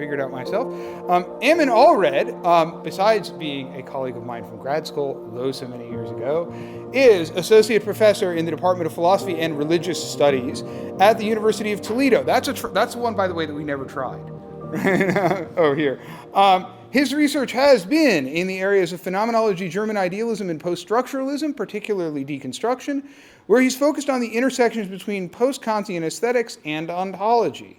figure it out myself. Amon Allred, besides being a colleague of mine from grad school, though so many years ago, is associate professor in the Department of Philosophy and Religious Studies at the University of Toledo. That's the one, by the way, that we never tried. Oh, here. His research has been in the areas of phenomenology, German idealism, and post-structuralism, particularly deconstruction, where he's focused on the intersections between post-Kantian aesthetics and ontology.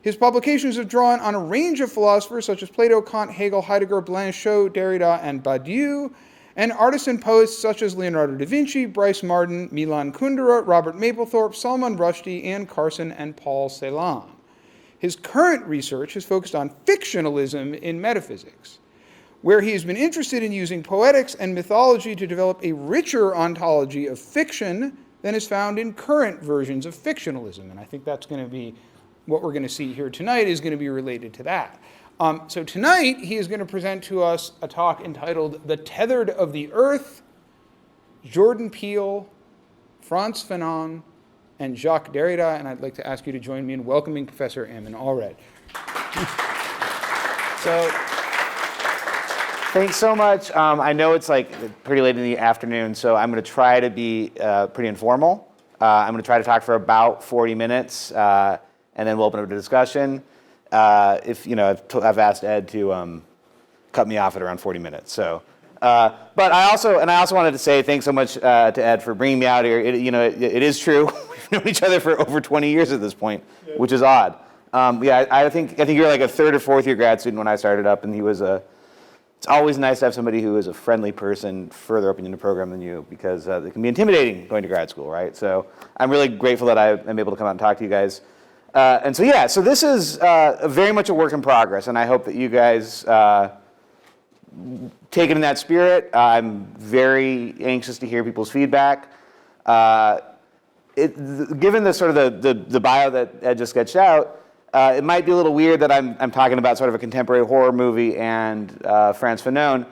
His publications have drawn on a range of philosophers such as Plato, Kant, Hegel, Heidegger, Blanchot, Derrida, and Badiou, and artists and poets such as Leonardo da Vinci, Bryce Martin, Milan Kundera, Robert Mapplethorpe, Salman Rushdie, and Carson and Paul Celan. His current research is focused on fictionalism in metaphysics, where he has been interested in using poetics and mythology to develop a richer ontology of fiction than is found in current versions of fictionalism. And I think that's going to be what we're going to see here tonight is going to be related to that. So tonight, he is going to present to us a talk entitled The Tethered of the Earth, Jordan Peele, Frantz Fanon, and Jacques Derrida, and I'd like to ask you to join me in welcoming Professor Amon Allred. So, thanks so much. I know it's like pretty late in the afternoon, so I'm going to try to be pretty informal. I'm going to try to talk for about 40 minutes, and then we'll open up to discussion. I've asked Ed to cut me off at around 40 minutes. So. But I also wanted to say thanks so much to Ed for bringing me out here. It is true. We've known each other for over 20 years at this point, which is odd. I think you're like a third or fourth year grad student when I started up, and he was it's always nice to have somebody who is a friendly person further up in the program than you, because it can be intimidating going to grad school, right? So I'm really grateful that I am able to come out and talk to you guys. So this is very much a work in progress, and I hope that you guys take it in that spirit. I'm very anxious to hear people's feedback. Given the sort of the bio that Ed just sketched out, it might be a little weird that I'm talking about sort of a contemporary horror movie and Frantz Fanon.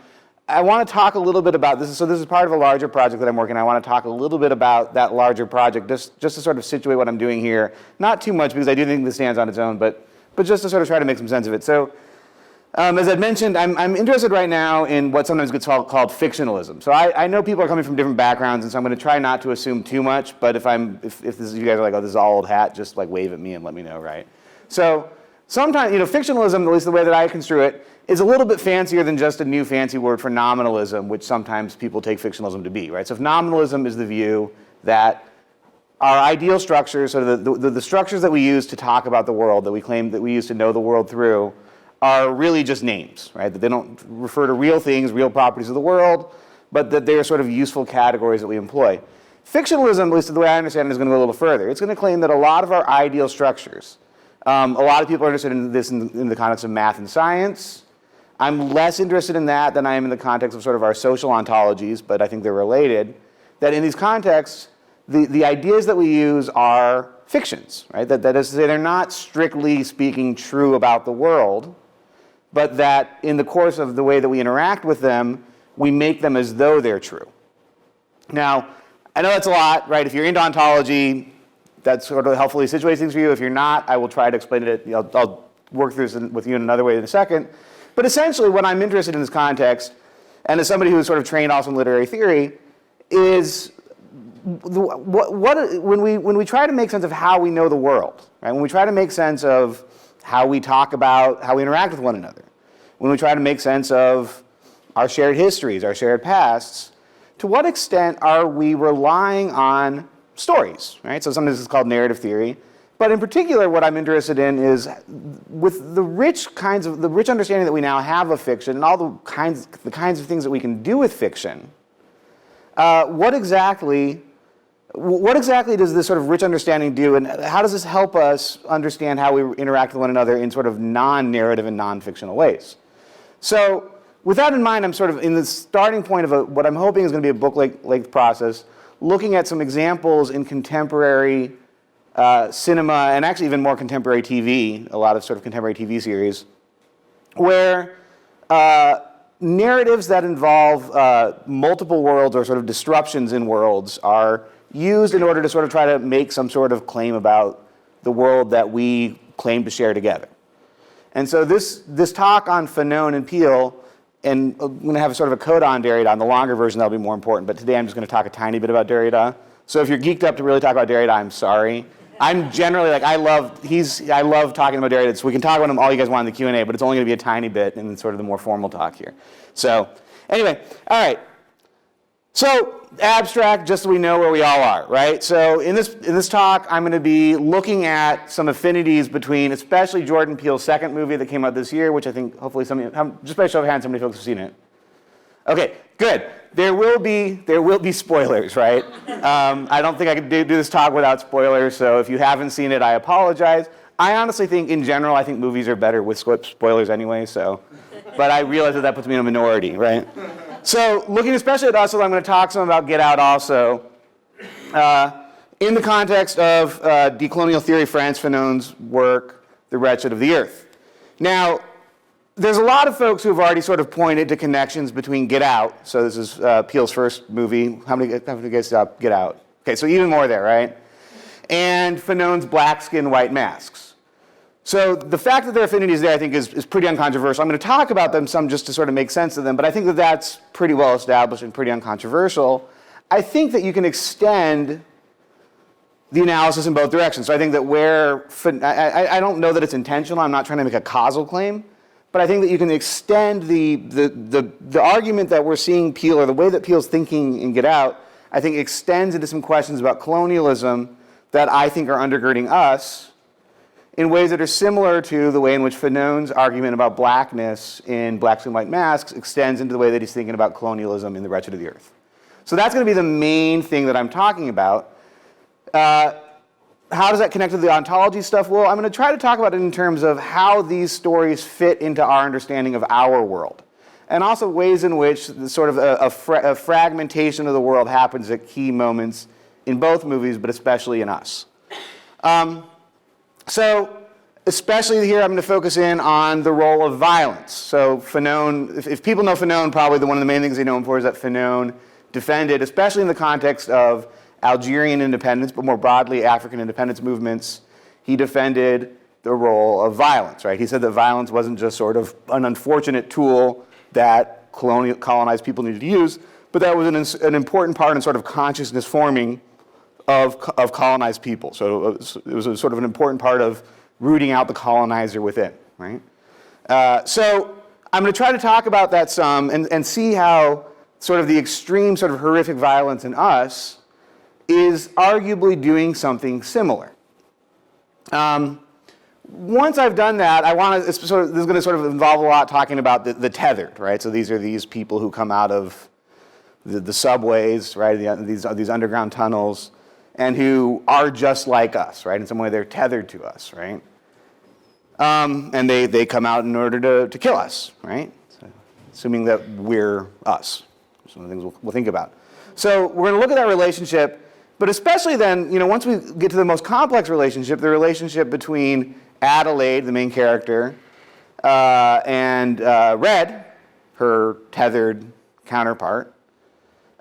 I want to talk a little bit about this. So this is part of a larger project that I'm working on. I want to talk a little bit about that larger project, just to sort of situate what I'm doing here. Not too much, because I do think this stands on its own, but just to sort of try to make some sense of it. So. As I'd mentioned, I'm interested right now in what sometimes gets called fictionalism. So I know people are coming from different backgrounds, and so I'm going to try not to assume too much. But if you guys are like, oh, this is all old hat, just like wave at me and let me know, right? So sometimes, fictionalism, at least the way that I construe it, is a little bit fancier than just a new fancy word for nominalism, which sometimes people take fictionalism to be, right? So if nominalism is the view that our ideal structures, sort of the structures that we use to talk about the world, that we claim that we use to know the world through, are really just names, right? That they don't refer to real things, real properties of the world, but that they're sort of useful categories that we employ. Fictionalism, at least the way I understand it, is going to go a little further. It's going to claim that a lot of our ideal structures, a lot of people are interested in this in the context of math and science. I'm less interested in that than I am in the context of sort of our social ontologies, but I think they're related. That in these contexts, the ideas that we use are fictions, right? That is to say, they're not strictly speaking true about the world, but that in the course of the way that we interact with them, we make them as though they're true. Now, I know that's a lot, right? If you're into ontology, that sort of helpfully situates things for you. If you're not, I will try to explain it. I'll work through this with you in another way in a second. But essentially, what I'm interested in this context, and as somebody who's sort of trained also in literary theory, is when we try to make sense of how we know the world, right? When we try to make sense of how we talk about, how we interact with one another, when we try to make sense of our shared histories, our shared pasts, to what extent are we relying on stories, right? So sometimes it's called narrative theory. But in particular, what I'm interested in is with the rich understanding that we now have of fiction and all the kinds of things that we can do with fiction, what exactly does this sort of rich understanding do, and how does this help us understand how we interact with one another in sort of non-narrative and non-fictional ways? So with that in mind, I'm sort of in the starting point of what I'm hoping is going to be a book-length process, looking at some examples in contemporary cinema, and actually even more contemporary TV, a lot of sort of contemporary TV series, where narratives that involve multiple worlds or sort of disruptions in worlds are used in order to sort of try to make some sort of claim about the world that we claim to share together. And so this talk on Fanon and Peele, and I'm going to have sort of a coda on Derrida. On the longer version, that'll be more important. But today I'm just going to talk a tiny bit about Derrida. So if you're geeked up to really talk about Derrida, I'm sorry. I'm generally like, I love talking about Derrida. So we can talk about him all you guys want in the Q&A, but it's only going to be a tiny bit in sort of the more formal talk here. So anyway, all right. So abstract, just so we know where we all are, right? So in this talk, I'm going to be looking at some affinities between, especially Jordan Peele's second movie that came out this year, which I think hopefully just by show of hands, how many folks have seen it? Okay, good. There will be spoilers, right? I don't think I can do this talk without spoilers, so if you haven't seen it, I apologize. I honestly think, in general, I think movies are better with spoilers anyway, so, but I realize that puts me in a minority, right? So looking especially at us, I'm going to talk some about Get Out also. In the context of decolonial theory, Frantz Fanon's work, The Wretched of the Earth. Now, there's a lot of folks who have already sort of pointed to connections between Get Out. So this is Peele's first movie. How many guys saw Get Out? Okay, so even more there, right? And Fanon's Black Skin, White Masks. So the fact that there are affinities there, I think, is pretty uncontroversial. I'm going to talk about them some just to sort of make sense of them, but I think that that's pretty well established and pretty uncontroversial. I think that you can extend the analysis in both directions. So I think that I don't know that it's intentional. I'm not trying to make a causal claim, but I think that you can extend the argument that we're seeing Peele, or the way that Peele's thinking in Get Out, I think extends into some questions about colonialism that I think are undergirding us, in ways that are similar to the way in which Fanon's argument about blackness in Black Skin, White Masks extends into the way that he's thinking about colonialism in The Wretched of the Earth. So that's going to be the main thing that I'm talking about. How does that connect to the ontology stuff? Well, I'm going to try to talk about it in terms of how these stories fit into our understanding of our world, and also ways in which sort of a fragmentation of the world happens at key moments in both movies, but especially in us. So, especially here, I'm going to focus in on the role of violence. So Fanon, if people know Fanon, probably one of the main things they know him for is that Fanon defended, especially in the context of Algerian independence, but more broadly African independence movements, he defended the role of violence, right? He said that violence wasn't just sort of an unfortunate tool that colonized people needed to use, but that was an important part in sort of consciousness forming of colonized people. So it was a sort of an important part of rooting out the colonizer within, right? So I'm going to try to talk about that some and see how sort of the extreme sort of horrific violence in us is arguably doing something similar. Once I've done that, this is going to sort of involve a lot talking about the tethered, right? So these are these people who come out of the subways, right? These underground tunnels, and who are just like us, right? In some way, they're tethered to us, right? And they come out in order to kill us, right? So, assuming that we're us. Some of the things we'll think about. So we're going to look at that relationship, but especially then, once we get to the most complex relationship, the relationship between Adelaide, the main character, and Red, her tethered counterpart,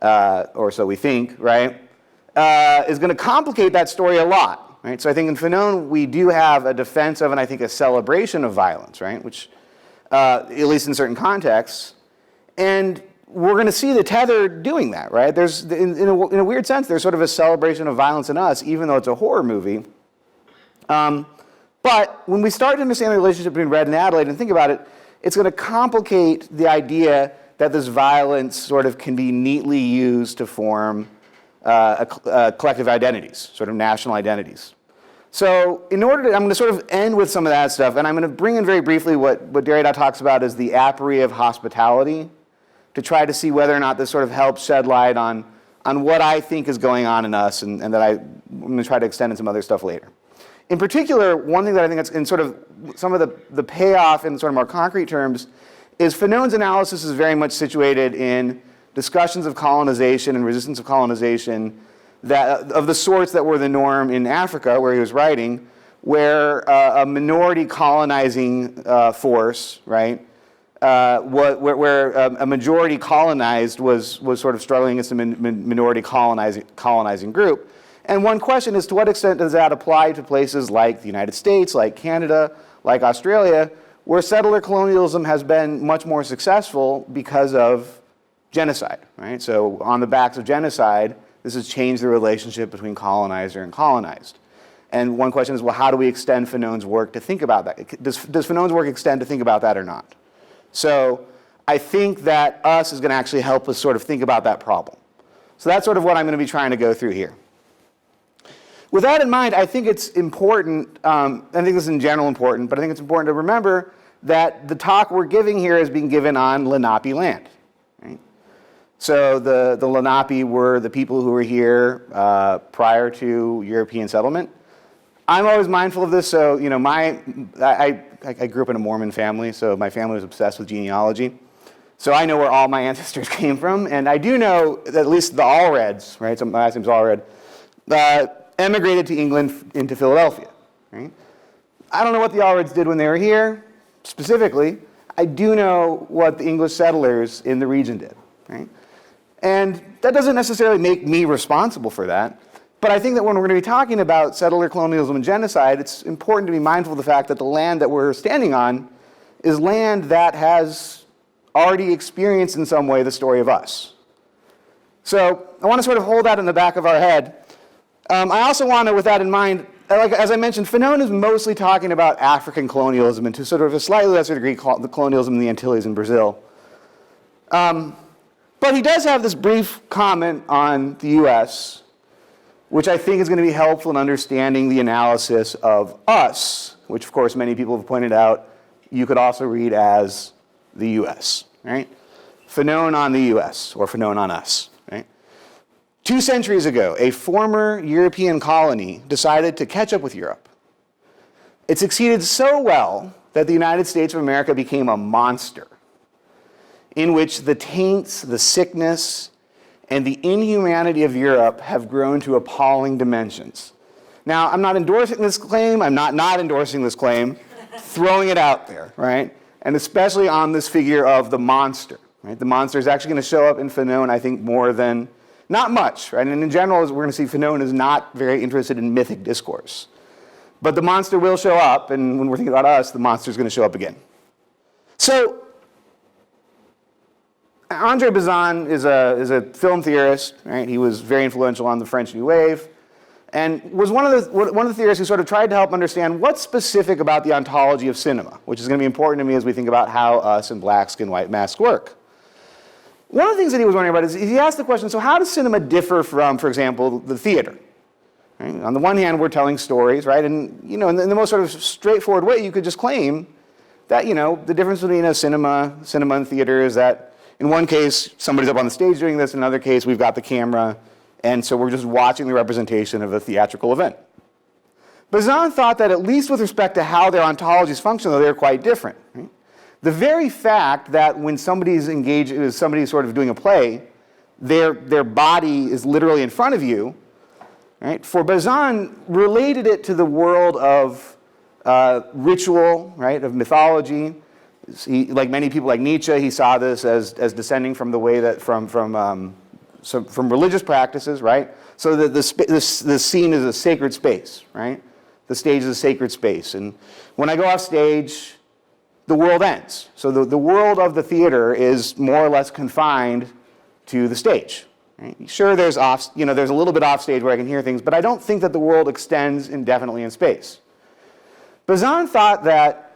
or so we think, right? Is going to complicate that story a lot, right? So I think in Fanon we do have a defense of, and I think a celebration of violence, right? Which, at least in certain contexts, and we're going to see the tethered doing that, right? There's, in a weird sense, there's sort of a celebration of violence in us, even though it's a horror movie. But when we start to understand the relationship between Red and Adelaide and think about it, it's going to complicate the idea that this violence sort of can be neatly used to form collective identities, sort of national identities. So I'm going to sort of end with some of that stuff, and I'm going to bring in very briefly what Derrida talks about as the aporia of hospitality, to try to see whether or not this sort of helps shed light on what I think is going on in us, and that I'm going to try to extend in some other stuff later. In particular, one thing that I think that's in sort of some of the payoff in sort of more concrete terms is Fanon's analysis is very much situated in discussions of colonization and resistance of colonization of the sorts that were the norm in Africa, where he was writing, where a minority colonizing force, right, where a majority colonized was sort of struggling against a minority colonizing group. And one question is, to what extent does that apply to places like the United States, like Canada, like Australia, where settler colonialism has been much more successful because of genocide, right? So on the backs of genocide, this has changed the relationship between colonizer and colonized. And one question is, well, how do we extend Fanon's work to think about that? Does Fanon's work extend to think about that or not? So I think that us is going to actually help us sort of think about that problem. So that's sort of what I'm going to be trying to go through here. With that in mind, I think it's important, I think this is in general important, but I think it's important to remember that the talk we're giving here is being given on Lenape land. Right? So the Lenape were the people who were here prior to European settlement. I'm always mindful of this, so you know, I grew up in a Mormon family, so my family was obsessed with genealogy. So I know where all my ancestors came from, and I do know that at least the Allreds, right? So my last name's Allred, emigrated to England into Philadelphia. Right? I don't know what the Allreds did when they were here, specifically. I do know what the English settlers in the region did. Right? And that doesn't necessarily make me responsible for that. But I think that when we're going to be talking about settler colonialism and genocide, it's important to be mindful of the fact that the land that we're standing on is land that has already experienced in some way the story of us. So I want to sort of hold that in the back of our head. I also want to, with that in mind, like, as I mentioned, Fanon is mostly talking about African colonialism and to sort of a slightly lesser degree the colonialism in the Antilles and Brazil. But he does have this brief comment on the US, which I think is going to be helpful in understanding the analysis of us, which of course many people have pointed out you could also read as the US, right? Fanon on the US, or Fanon on us, right? 2 centuries ago, a former European colony decided to catch up with Europe. It succeeded so well that the United States of America became a monster in which the taints, the sickness, and the inhumanity of Europe have grown to appalling dimensions. Now, I'm not endorsing this claim. I'm not endorsing this claim, throwing it out there, right? And especially on this figure of the monster, right? The monster is actually going to show up in Fanon, I think, more than, not much, right? And in general, as we're going to see, Fanon is not very interested in mythic discourse. But the monster will show up, and when we're thinking about us, the monster is going to show up again. So, Andre Bazin is a film theorist, right? He was very influential on the French New Wave, and was one of the theorists who sort of tried to help understand what's specific about the ontology of cinema, which is going to be important to me as we think about how us and black skin, white masks work. One of the things that he was wondering about is he asked the question, so how does cinema differ from, for example, the theater? Right? On the one hand, we're telling stories, right? And you know, in the most sort of straightforward way, you could just claim that, you know, the difference between a cinema and theater is that in one case, somebody's up on the stage doing this. In another case, we've got the camera. And so we're just watching the representation of a theatrical event. Bazin thought that at least with respect to how their ontologies function, though, they're quite different. Right? The very fact that when somebody's engaged, somebody's sort of doing a play, their body is literally in front of you, right? For Bazin, related it to the world of ritual, right, of mythology. He, like many people like Nietzsche, he saw this as descending from the way that from religious practices, right? So that the scene is a sacred space, right? The stage is a sacred space, and when I go off stage, the world ends. So the world of the theater is more or less confined to the stage. Right? Sure, there's a little bit off stage where I can hear things, but I don't think that the world extends indefinitely in space. Bazin thought that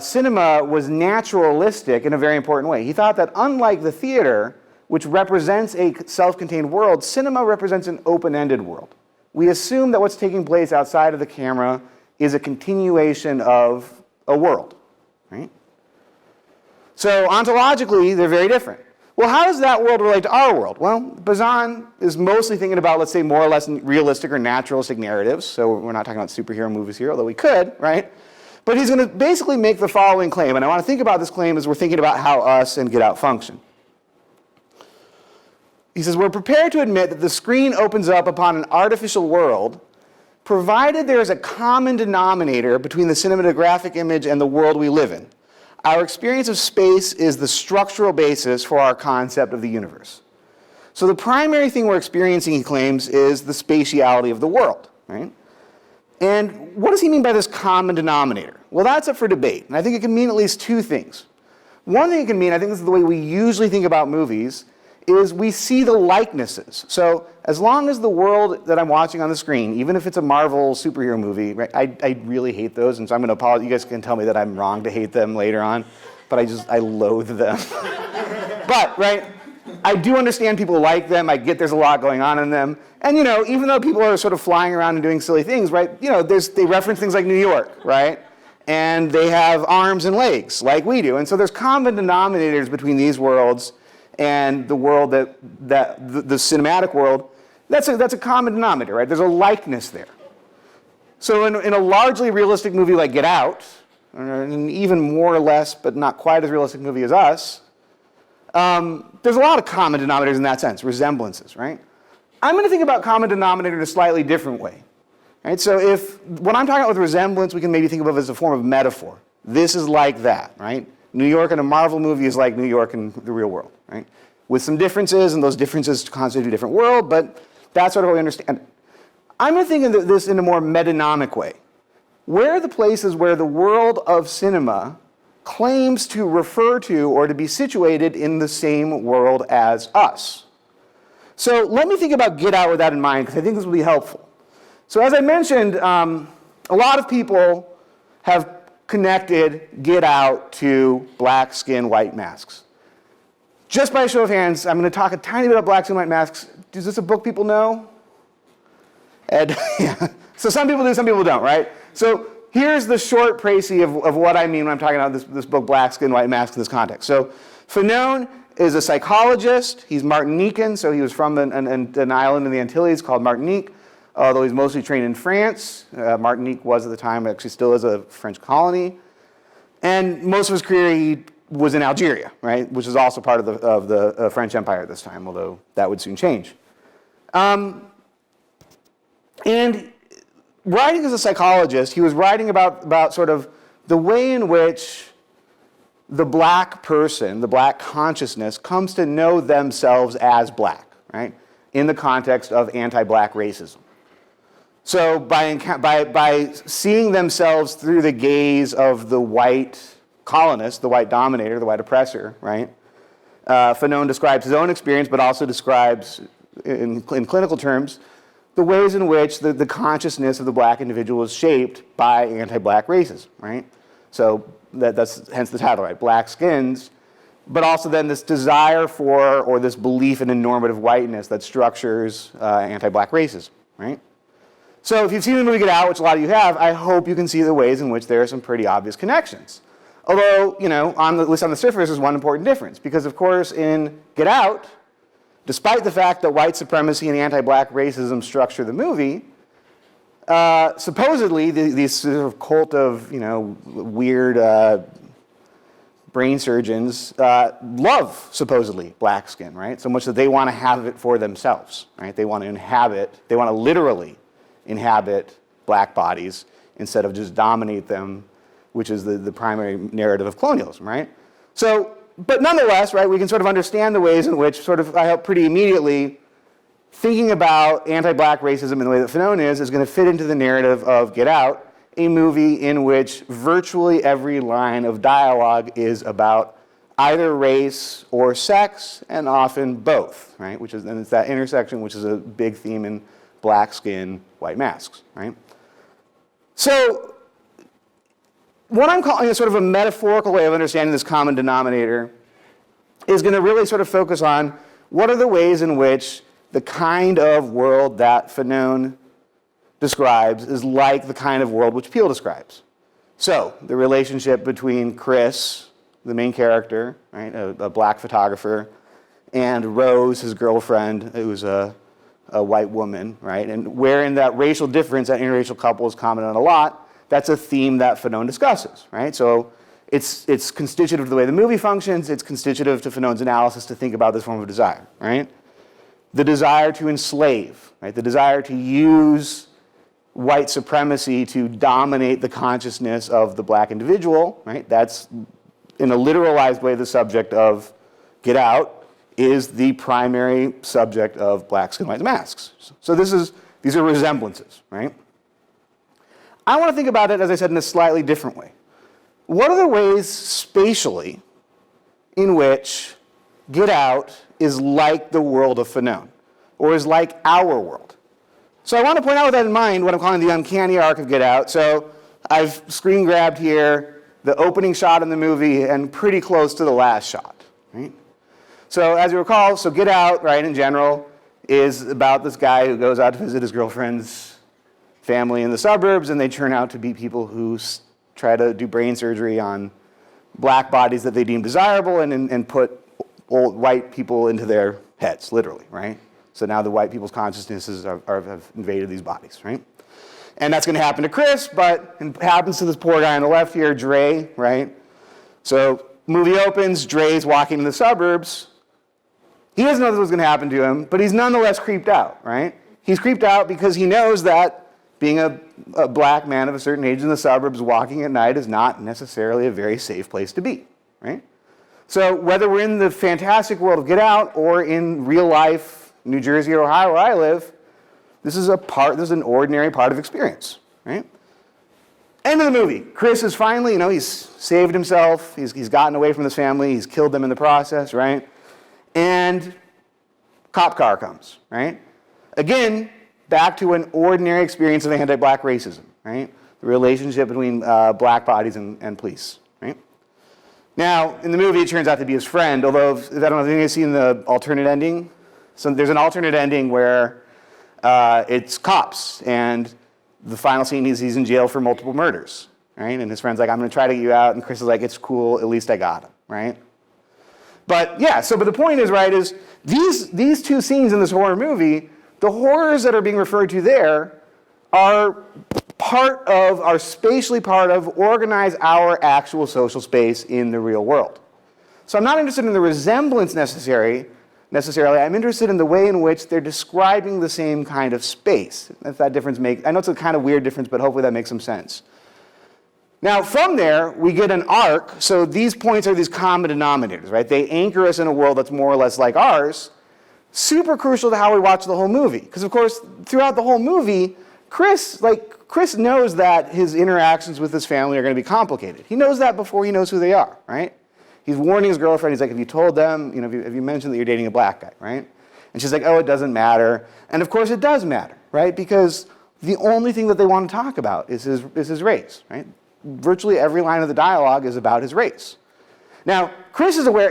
cinema was naturalistic in a very important way. He thought that unlike the theater, which represents a self-contained world, cinema represents an open-ended world. We assume that what's taking place outside of the camera is a continuation of a world, right? So ontologically, they're very different. Well, how does that world relate to our world? Well, Bazin is mostly thinking about, let's say, more or less realistic or naturalistic narratives. So we're not talking about superhero movies here, although we could, right? But he's going to basically make the following claim, and I want to think about this claim as we're thinking about how us and Get Out function. He says, we're prepared to admit that the screen opens up upon an artificial world, provided there is a common denominator between the cinematographic image and the world we live in. Our experience of space is the structural basis for our concept of the universe. So the primary thing we're experiencing, he claims, is the spatiality of the world, right? And what does he mean by this common denominator? Well, that's up for debate, and I think it can mean at least two things. One thing it can mean, I think this is the way we usually think about movies, is we see the likenesses. So as long as the world that I'm watching on the screen, even if it's a Marvel superhero movie, right, I really hate those, and so I'm going to apologize. You guys can tell me that I'm wrong to hate them later on, but I loathe them. But, right, I do understand people like them. I get there's a lot going on in them. And, you know, even though people are sort of flying around and doing silly things, right, you know, they reference things like New York, right? And they have arms and legs like we do. And so there's common denominators between these worlds and the world the cinematic world. That's a common denominator, right? There's a likeness there. So in a largely realistic movie like Get Out, or an even more or less but not quite as realistic movie as Us, there's a lot of common denominators in that sense, resemblances, right? I'm going to think about common denominator in a slightly different way. Right? So when I'm talking about with resemblance, we can maybe think of it as a form of metaphor. This is like that, right? New York in a Marvel movie is like New York in the real world, right? With some differences, and those differences constitute a different world, but that's sort of how we understand it. I'm going to think of this in a more metanomic way. Where are the places where the world of cinema claims to refer to or to be situated in the same world as us? So let me think about Get Out with that in mind, because I think this will be helpful. So as I mentioned, a lot of people have connected Get Out to black skin, white masks. Just by a show of hands, I'm going to talk a tiny bit about black skin, white masks. Is this a book people know? Ed? Yeah. So some people do, some people don't, right? So here's the short précis of what I mean when I'm talking about this book, Black Skin, White Masks, in this context. So Fanon is a psychologist. He's Martinican, so he was from an island in the Antilles called Martinique, although he's mostly trained in France. Martinique was at the time, actually still is, a French colony. And most of his career he was in Algeria, right, which is also part of the French Empire at this time, although that would soon change. And writing as a psychologist, he was writing about sort of the way in which the black person, the black consciousness, comes to know themselves as black, right, in the context of anti-black racism. So by seeing themselves through the gaze of the white colonist, the white dominator, the white oppressor, right, Fanon describes his own experience, but also describes, in clinical terms, the ways in which the consciousness of the black individual is shaped by anti-black racism, right? So that's hence the title, right? Black skins, but also then this desire for, or this belief in a normative whiteness that structures anti-black racism, right? So if you've seen the movie Get Out, which a lot of you have, I hope you can see the ways in which there are some pretty obvious connections. Although, you know, at least on the surface, there's one important difference. Because, of course, in Get Out, despite the fact that white supremacy and anti-black racism structure the movie, supposedly these sort of cult of, you know, weird brain surgeons love, supposedly, black skin, right? So much that they want to have it for themselves, right? They want to literally inhabit black bodies instead of just dominate them, which is the primary narrative of colonialism, right? So, but nonetheless, right, we can sort of understand the ways in which sort of, I hope pretty immediately, thinking about anti-black racism in the way that Fanon is going to fit into the narrative of Get Out, a movie in which virtually every line of dialogue is about either race or sex, and often both, right? And it's that intersection which is a big theme in Black Skin, White Masks, right? So, what I'm calling a sort of a metaphorical way of understanding this common denominator is going to really sort of focus on what are the ways in which the kind of world that Fanon describes is like the kind of world which Peele describes. So, the relationship between Chris, the main character, right, a black photographer, and Rose, his girlfriend, who's a white woman, right, and wherein that racial difference, that interracial couple is commented on a lot. That's a theme that Fanon discusses, right? So it's constitutive to the way the movie functions. It's constitutive to Fanon's analysis to think about this form of desire, right? The desire to enslave, right? The desire to use white supremacy to dominate the consciousness of the black individual, right? That's, in a literalized way, the subject of Get Out is the primary subject of Black Skin, White Masks. So these are resemblances, right? I want to think about it, as I said, in a slightly different way. What are the ways spatially in which Get Out is like the world of Fanon, or is like our world? So I want to point out with that in mind what I'm calling the uncanny arc of Get Out. So I've screen grabbed here the opening shot in the movie and pretty close to the last shot, right? So as you recall, so Get Out, right, in general, is about this guy who goes out to visit his girlfriend's family in the suburbs, and they turn out to be people who try to do brain surgery on black bodies that they deem desirable and put old white people into their heads, literally, right? So now the white people's consciousnesses have invaded these bodies, right? And that's going to happen to Chris, but it happens to this poor guy on the left here, Dre, right? So movie opens, Dre's walking in the suburbs. He doesn't know this was going to happen to him, but he's nonetheless creeped out, right? He's creeped out because he knows that being a black man of a certain age in the suburbs walking at night is not necessarily a very safe place to be, right? So whether we're in the fantastic world of Get Out or in real life, New Jersey or Ohio where I live, this is an ordinary part of experience, right? End of the movie. Chris is finally, he's saved himself, he's gotten away from his family, he's killed them in the process, right? And cop car comes, right? Again, back to an ordinary experience of anti-black racism, right? The relationship between black bodies and police, right? Now, in the movie, it turns out to be his friend, although, I don't know if you've seen the alternate ending. So there's an alternate ending where it's cops, and the final scene is he's in jail for multiple murders, right? And his friend's like, I'm going to try to get you out, and Chris is like, it's cool, at least I got him, right? But yeah, but the point is, right, is these two scenes in this horror movie, the horrors that are being referred to there are spatially part of, organize our actual social space in the real world. So I'm not interested in the resemblance necessarily, I'm interested in the way in which they're describing the same kind of space. If that difference I know it's a kind of weird difference, but hopefully that makes some sense. Now, from there, we get an arc. So these points are these common denominators, right? They anchor us in a world that's more or less like ours. Super crucial to how we watch the whole movie. Because, of course, throughout the whole movie, Chris knows that his interactions with his family are going to be complicated. He knows that before he knows who they are, right? He's warning his girlfriend. He's like, have you told them, have you mentioned that you're dating a black guy, right? And she's like, oh, it doesn't matter. And of course it does matter, right? Because the only thing that they want to talk about is his race, right? Virtually every line of the dialogue is about his race. Now, Chris is aware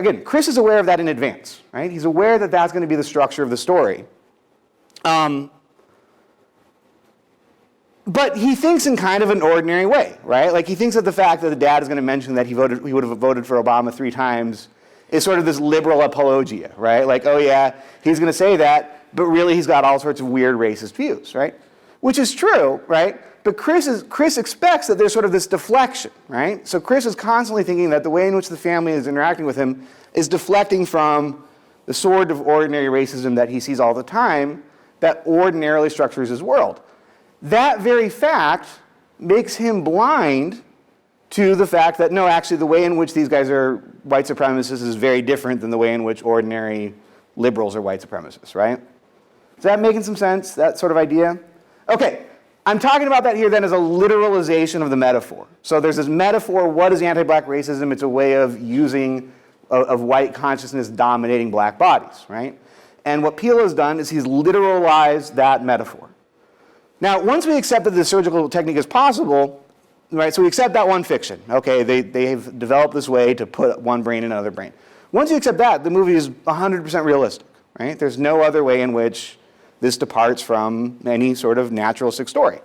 of that in advance, right? He's aware that that's going to be the structure of the story. But he thinks in kind of an ordinary way, right? Like he thinks that the fact that the dad is going to mention that he would have voted for Obama 3 times is sort of this liberal apologia, right? Like, oh yeah, he's going to say that, but really he's got all sorts of weird racist views, right? Which is true, right? But Chris expects that there's sort of this deflection, right? So Chris is constantly thinking that the way in which the family is interacting with him is deflecting from the sort of ordinary racism that he sees all the time that ordinarily structures his world. That very fact makes him blind to the fact that, no, actually the way in which these guys are white supremacists is very different than the way in which ordinary liberals are white supremacists, right? Is that making some sense, that sort of idea? Okay, I'm talking about that here then as a literalization of the metaphor. So there's this metaphor, what is anti-black racism? It's a way of white consciousness dominating black bodies, right? And what Peele has done is he's literalized that metaphor. Now, once we accept that the surgical technique is possible, right, so we accept that one fiction. Okay, they've developed this way to put one brain in another brain. Once you accept that, the movie is 100% realistic, right? There's no other way in which this departs from any sort of naturalistic story.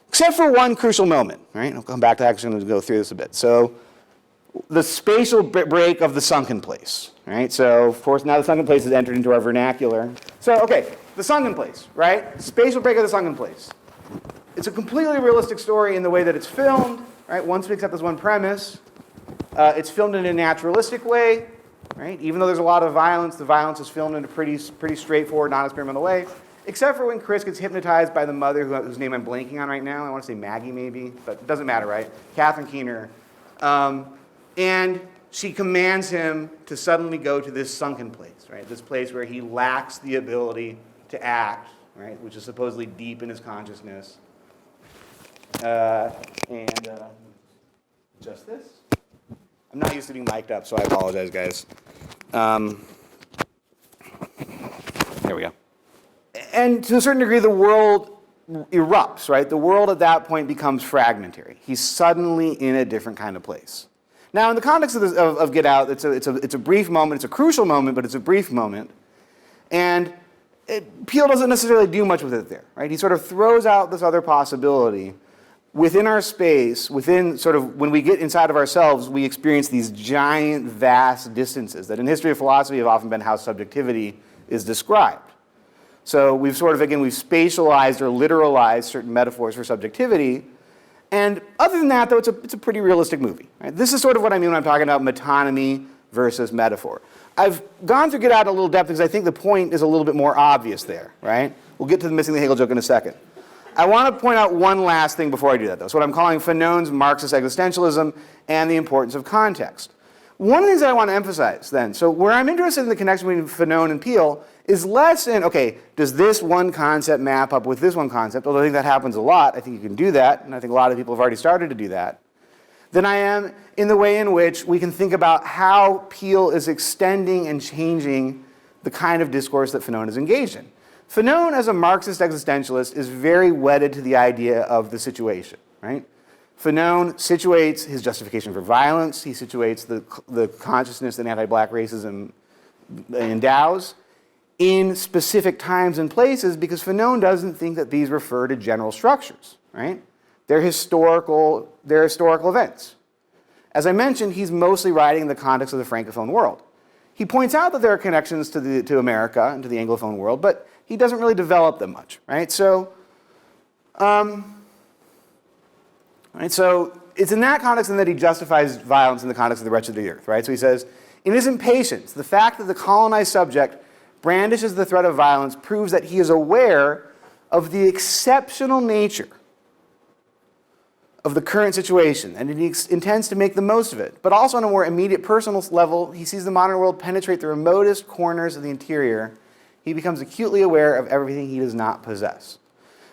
Except for one crucial moment, right? I'll come back to that because I'm going to go through this a bit. So the spatial break of the sunken place, right? So, of course, now the sunken place has entered into our vernacular. So, okay, the sunken place, right? Spatial break of the sunken place. It's a completely realistic story in the way that it's filmed, right? Once we accept this one premise, it's filmed in a naturalistic way, right? Even though there's a lot of violence, the violence is filmed in a pretty straightforward, non-experimental way, except for when Chris gets hypnotized by the mother whose name I'm blanking on right now. I want to say Maggie maybe, but it doesn't matter, right? Catherine Keener. And she commands him to suddenly go to this sunken place, right? This place where he lacks the ability to act, right? Which is supposedly deep in his consciousness. And just this. I'm not used to being mic'd up, so I apologize, guys. There we go. And to a certain degree, the world erupts, right? The world at that point becomes fragmentary. He's suddenly in a different kind of place. Now, in the context of Get Out, it's a brief moment. It's a crucial moment, but it's a brief moment. And Peele doesn't necessarily do much with it there, right? He sort of throws out this other possibility. Within our space, within sort of, when we get inside of ourselves, we experience these giant, vast distances that in history of philosophy have often been how subjectivity is described. So we've sort of, again, we've spatialized or literalized certain metaphors for subjectivity. And other than that, though, it's a pretty realistic movie. Right? This is sort of what I mean when I'm talking about metonymy versus metaphor. I've gone through Get Out in a little depth because I think the point is a little bit more obvious there, right? We'll get to the missing the Hegel joke in a second. I want to point out one last thing before I do that, though. So what I'm calling Fanon's Marxist existentialism and the importance of context. One of the things that I want to emphasize then, so where I'm interested in the connection between Fanon and Peele is less in, okay, does this one concept map up with this one concept? Although I think that happens a lot. I think you can do that, and I think a lot of people have already started to do that. Than I am in the way in which we can think about how Peele is extending and changing the kind of discourse that Fanon is engaged in. Fanon, as a Marxist existentialist, is very wedded to the idea of the situation, right? Fanon situates his justification for violence. He situates the consciousness that anti-black racism endows in specific times and places because Fanon doesn't think that these refer to general structures, right? They're historical events. As I mentioned, he's mostly writing in the context of the Francophone world. He points out that there are connections to America and to the Anglophone world, but he doesn't really develop them much, right? So it's in that context then that he justifies violence in the context of the Wretched of the Earth, right? So he says, in his impatience, the fact that the colonized subject brandishes the threat of violence proves that he is aware of the exceptional nature of the current situation, and he intends to make the most of it. But also on a more immediate personal level, he sees the modern world penetrate the remotest corners of the interior. He becomes acutely aware of everything he does not possess.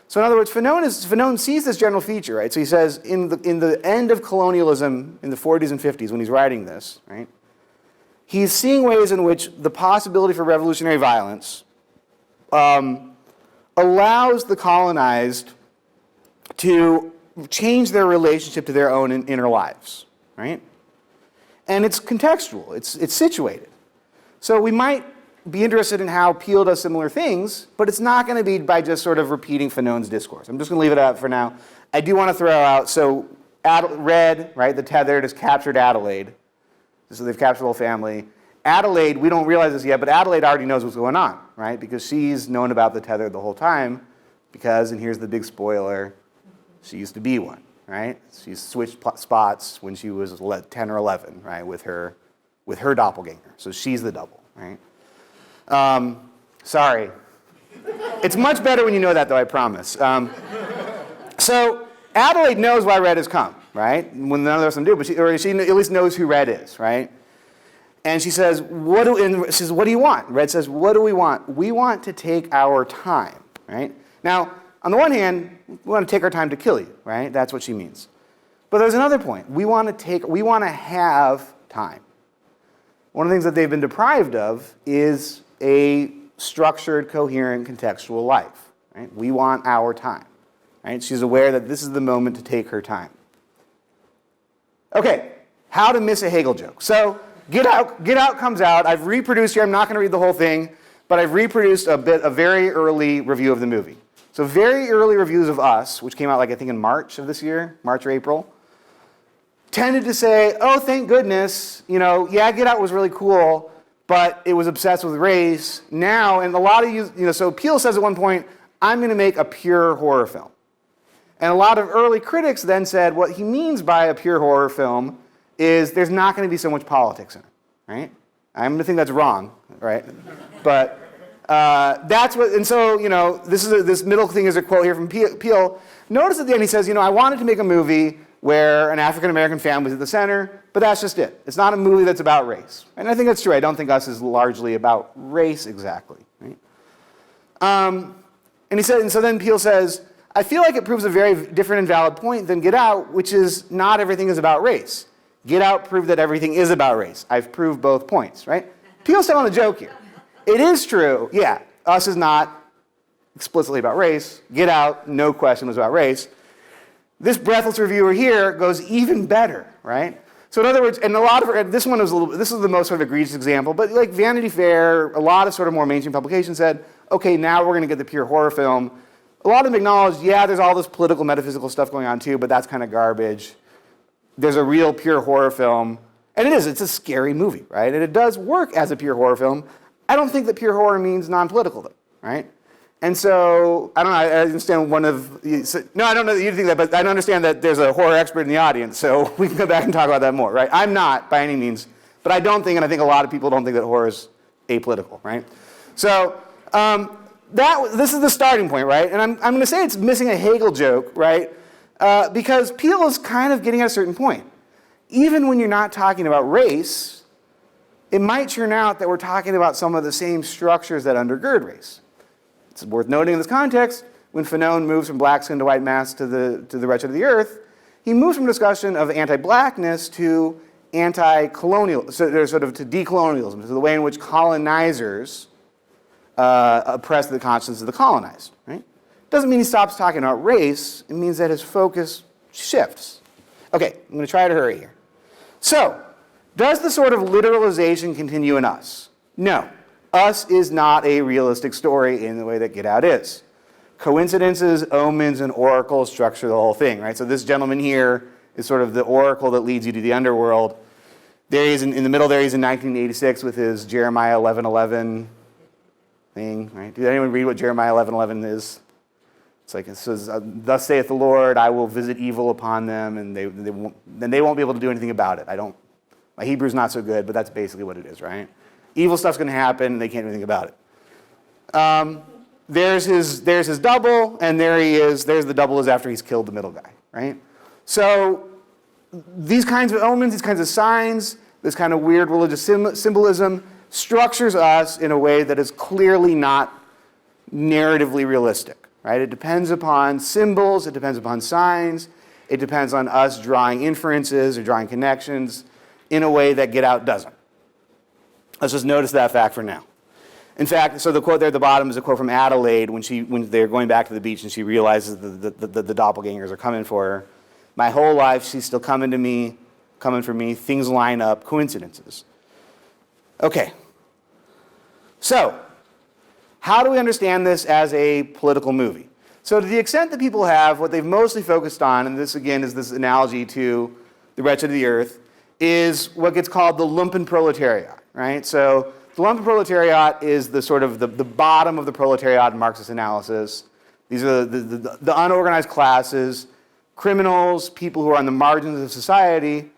So in other words, Fanon sees this general feature, right? So he says in the end of colonialism in the 40s and 50s when he's writing this, right? He's seeing ways in which the possibility for revolutionary violence allows the colonized to change their relationship to their own inner lives, right? And it's contextual, it's situated. So we might be interested in how Peele does similar things, but it's not going to be by just sort of repeating Fanon's discourse. I'm just going to leave it out for now. I do want to throw out, so Red, right, the Tethered has captured Adelaide. So they've captured the whole family. Adelaide, we don't realize this yet, but Adelaide already knows what's going on, right? Because she's known about the Tethered the whole time because, and here's the big spoiler, she used to be one, right? She switched spots when she was 10 or 11, right, with her doppelganger. So she's the double, right? Sorry. It's much better when you know that, though, I promise. So Adelaide knows why Red has come, right? When none of us do, but she at least knows who Red is, right? And she says, what do you want? Red says, what do we want? We want to take our time, right? Now, on the one hand, we want to take our time to kill you, right? That's what she means. But there's another point. We want to have time. One of the things that they've been deprived of is a structured, coherent, contextual life, right? We want our time, right? She's aware that this is the moment to take her time. Okay, how to miss a Hegel joke. So Get Out comes out. I've reproduced here, I'm not going to read the whole thing, but I've reproduced a very early review of the movie. So very early reviews of Us, which came out like I think in March of this year, March or April, tended to say, oh, thank goodness, yeah, Get Out was really cool, but it was obsessed with race. Now, and a lot of you, so Peele says at one point, I'm going to make a pure horror film. And a lot of early critics then said what he means by a pure horror film is there's not going to be so much politics in it, right? I'm going to think that's wrong, right? But that's what, and so, this middle thing is a quote here from Peele. Notice at the end he says, I wanted to make a movie where an African-American family is at the center, but that's just it. It's not a movie that's about race. And I think that's true. I don't think Us is largely about race exactly, right? And he said, and so then Peele says, I feel like it proves a very different and valid point than Get Out, which is not everything is about race. Get Out proved that everything is about race. I've proved both points, right? Peele's telling a joke here. It is true, yeah, Us is not explicitly about race. Get Out, no question, was about race. This breathless reviewer here goes even better, right? So in other words, and a lot of this one was this is the most sort of egregious example, but like Vanity Fair, a lot of sort of more mainstream publications said, okay, now we're going to get the pure horror film. A lot of them acknowledged, yeah, there's all this political, metaphysical stuff going on too, but that's kind of garbage. There's a real pure horror film, and it's a scary movie, right? And it does work as a pure horror film. I don't think that pure horror means non-political, though, right? And so, I don't know, I understand no, I don't know that you think that, but I understand that there's a horror expert in the audience, so we can go back and talk about that more, right? I'm not, by any means, but I don't think, and I think a lot of people don't think that horror is apolitical, right? So, this is the starting point, right? And I'm going to say it's missing a Hegel joke, right? Because Peele is kind of getting at a certain point. Even when you're not talking about race, it might turn out that we're talking about some of the same structures that undergird race. It's worth noting in this context, when Fanon moves from black skin to white mask to the Wretched of the Earth, he moves from discussion of anti-blackness to anti-colonial, so sort of to decolonialism, to the way in which colonizers oppress the conscience of the colonized, right? Doesn't mean he stops talking about race, it means that his focus shifts. Okay, I'm going to try to hurry here. So, does the sort of literalization continue in Us? No. Us is not a realistic story in the way that Get Out is. Coincidences, omens, and oracles structure the whole thing, right? So this gentleman here is sort of the oracle that leads you to the underworld. There he is in the middle there, he's in 1986 with his Jeremiah 11:11 thing, right? Did anyone read what Jeremiah 11:11 is? It's like, it says, thus saith the Lord, I will visit evil upon them, and they won't be able to do anything about it. My Hebrew's not so good, but that's basically what it is, right? Evil stuff's going to happen, and they can't do anything about it. There's his double, and there he is. There's the double is after he's killed the middle guy, right? So these kinds of omens, these kinds of signs, this kind of weird religious symbolism structures Us in a way that is clearly not narratively realistic, right? It depends upon symbols, it depends upon signs, it depends on us drawing inferences or drawing connections in a way that Get Out doesn't. Let's just notice that fact for now. In fact, so the quote there at the bottom is a quote from Adelaide when they're going back to the beach and she realizes the doppelgangers are coming for her. My whole life, she's still coming for me, things line up, coincidences. Okay. So, how do we understand this as a political movie? So to the extent that people have, what they've mostly focused on, and this again is this analogy to the Wretched of the Earth, is what gets called the lumpen proletariat, right? So the lumpen proletariat is the sort of the bottom of the proletariat in Marxist analysis. These are the unorganized classes, criminals, people who are on the margins of society,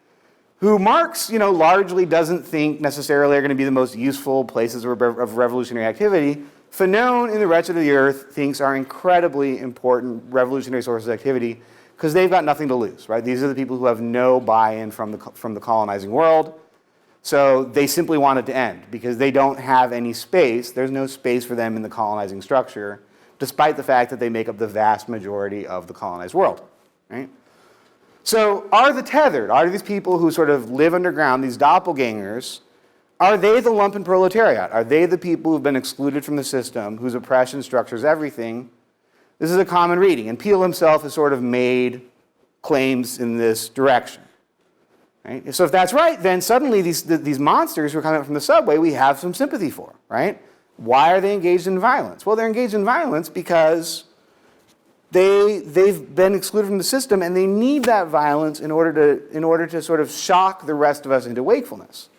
who Marx, largely doesn't think necessarily are going to be the most useful places of revolutionary activity. Fanon in The Wretched of the Earth thinks are incredibly important revolutionary sources of activity because they've got nothing to lose, right? These are the people who have no buy-in from the colonizing world. So they simply want it to end because they don't have any space. There's no space for them in the colonizing structure, despite the fact that they make up the vast majority of the colonized world, right? So are the tethered, are these people who sort of live underground, these doppelgangers, are they the lumpen proletariat? Are they the people who've been excluded from the system, whose oppression structures everything? This is a common reading, and Peele himself has sort of made claims in this direction. Right? So if that's right, then suddenly these monsters who are coming up from the subway, we have some sympathy for, right? Why are they engaged in violence? Well, they're engaged in violence because they've been excluded from the system, and they need that violence in order to sort of shock the rest of us into wakefulness.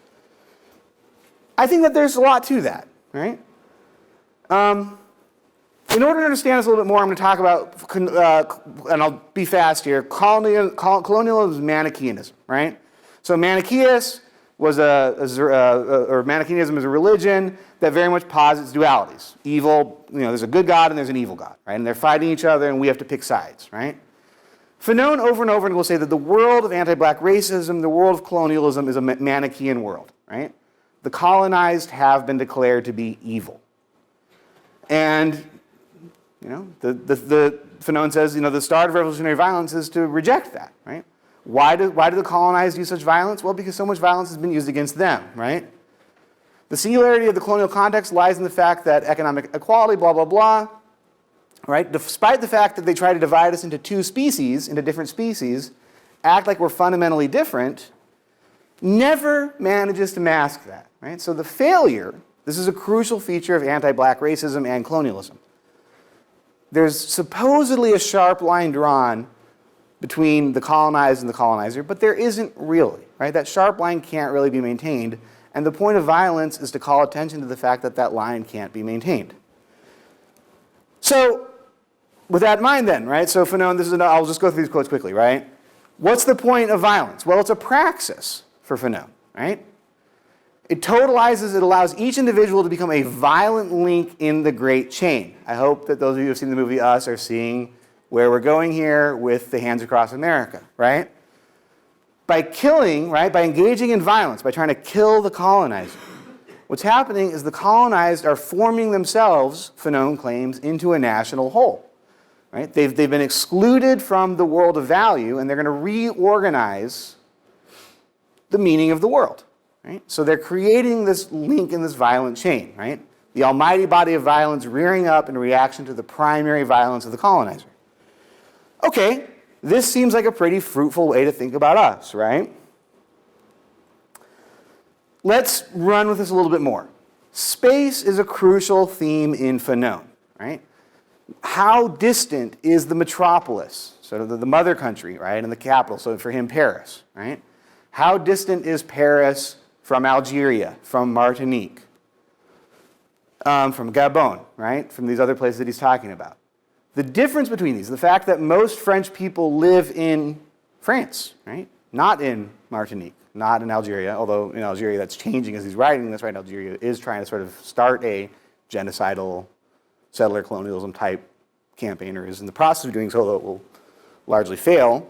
I think that there's a lot to that, right? In order to understand this a little bit more, I'm going to talk about, and I'll be fast here, colonialism is Manichaeism, right? So Manichaeism is a religion that very much posits dualities. Evil, there's a good God and there's an evil God, right? And they're fighting each other and we have to pick sides, right? Fanon over and over will say that the world of anti-black racism, the world of colonialism is a Manichaean world, right? The colonized have been declared to be evil. And The Fanon says, the start of revolutionary violence is to reject that, right? Why do the colonized use such violence? Well, because so much violence has been used against them, right? The singularity of the colonial context lies in the fact that economic equality, blah, blah, blah, right? Despite the fact that they try to divide us into different species, act like we're fundamentally different, never manages to mask that, right? So the failure, this is a crucial feature of anti-black racism and colonialism. There's supposedly a sharp line drawn between the colonized and the colonizer, but there isn't really, right? That sharp line can't really be maintained, and the point of violence is to call attention to the fact that that line can't be maintained. So, with that in mind then, right? So Fanon, I'll just go through these quotes quickly, right? What's the point of violence? Well, it's a praxis for Fanon, right? It totalizes, it allows each individual to become a violent link in the great chain. I hope that those of you who have seen the movie Us are seeing where we're going here with the Hands Across America, right? By killing, right, by engaging in violence, by trying to kill the colonizer, what's happening is the colonized are forming themselves, Fanon claims, into a national whole. Right? They've been excluded from the world of value, and they're going to reorganize the meaning of the world. Right? So they're creating this link in this violent chain, right? The almighty body of violence rearing up in reaction to the primary violence of the colonizer. Okay, this seems like a pretty fruitful way to think about us, right? Let's run with this a little bit more. Space is a crucial theme in Fanon, right? How distant is the metropolis, sort of the mother country, right, and the capital, so for him, Paris, right? How distant is Paris from Algeria, from Martinique, from Gabon, right, from these other places that he's talking about? The difference between these, the fact that most French people live in France, right, not in Martinique, not in Algeria, although in Algeria that's changing as he's writing this, right? Algeria is trying to sort of start a genocidal settler colonialism type campaign, or is in the process of doing so, although it will largely fail.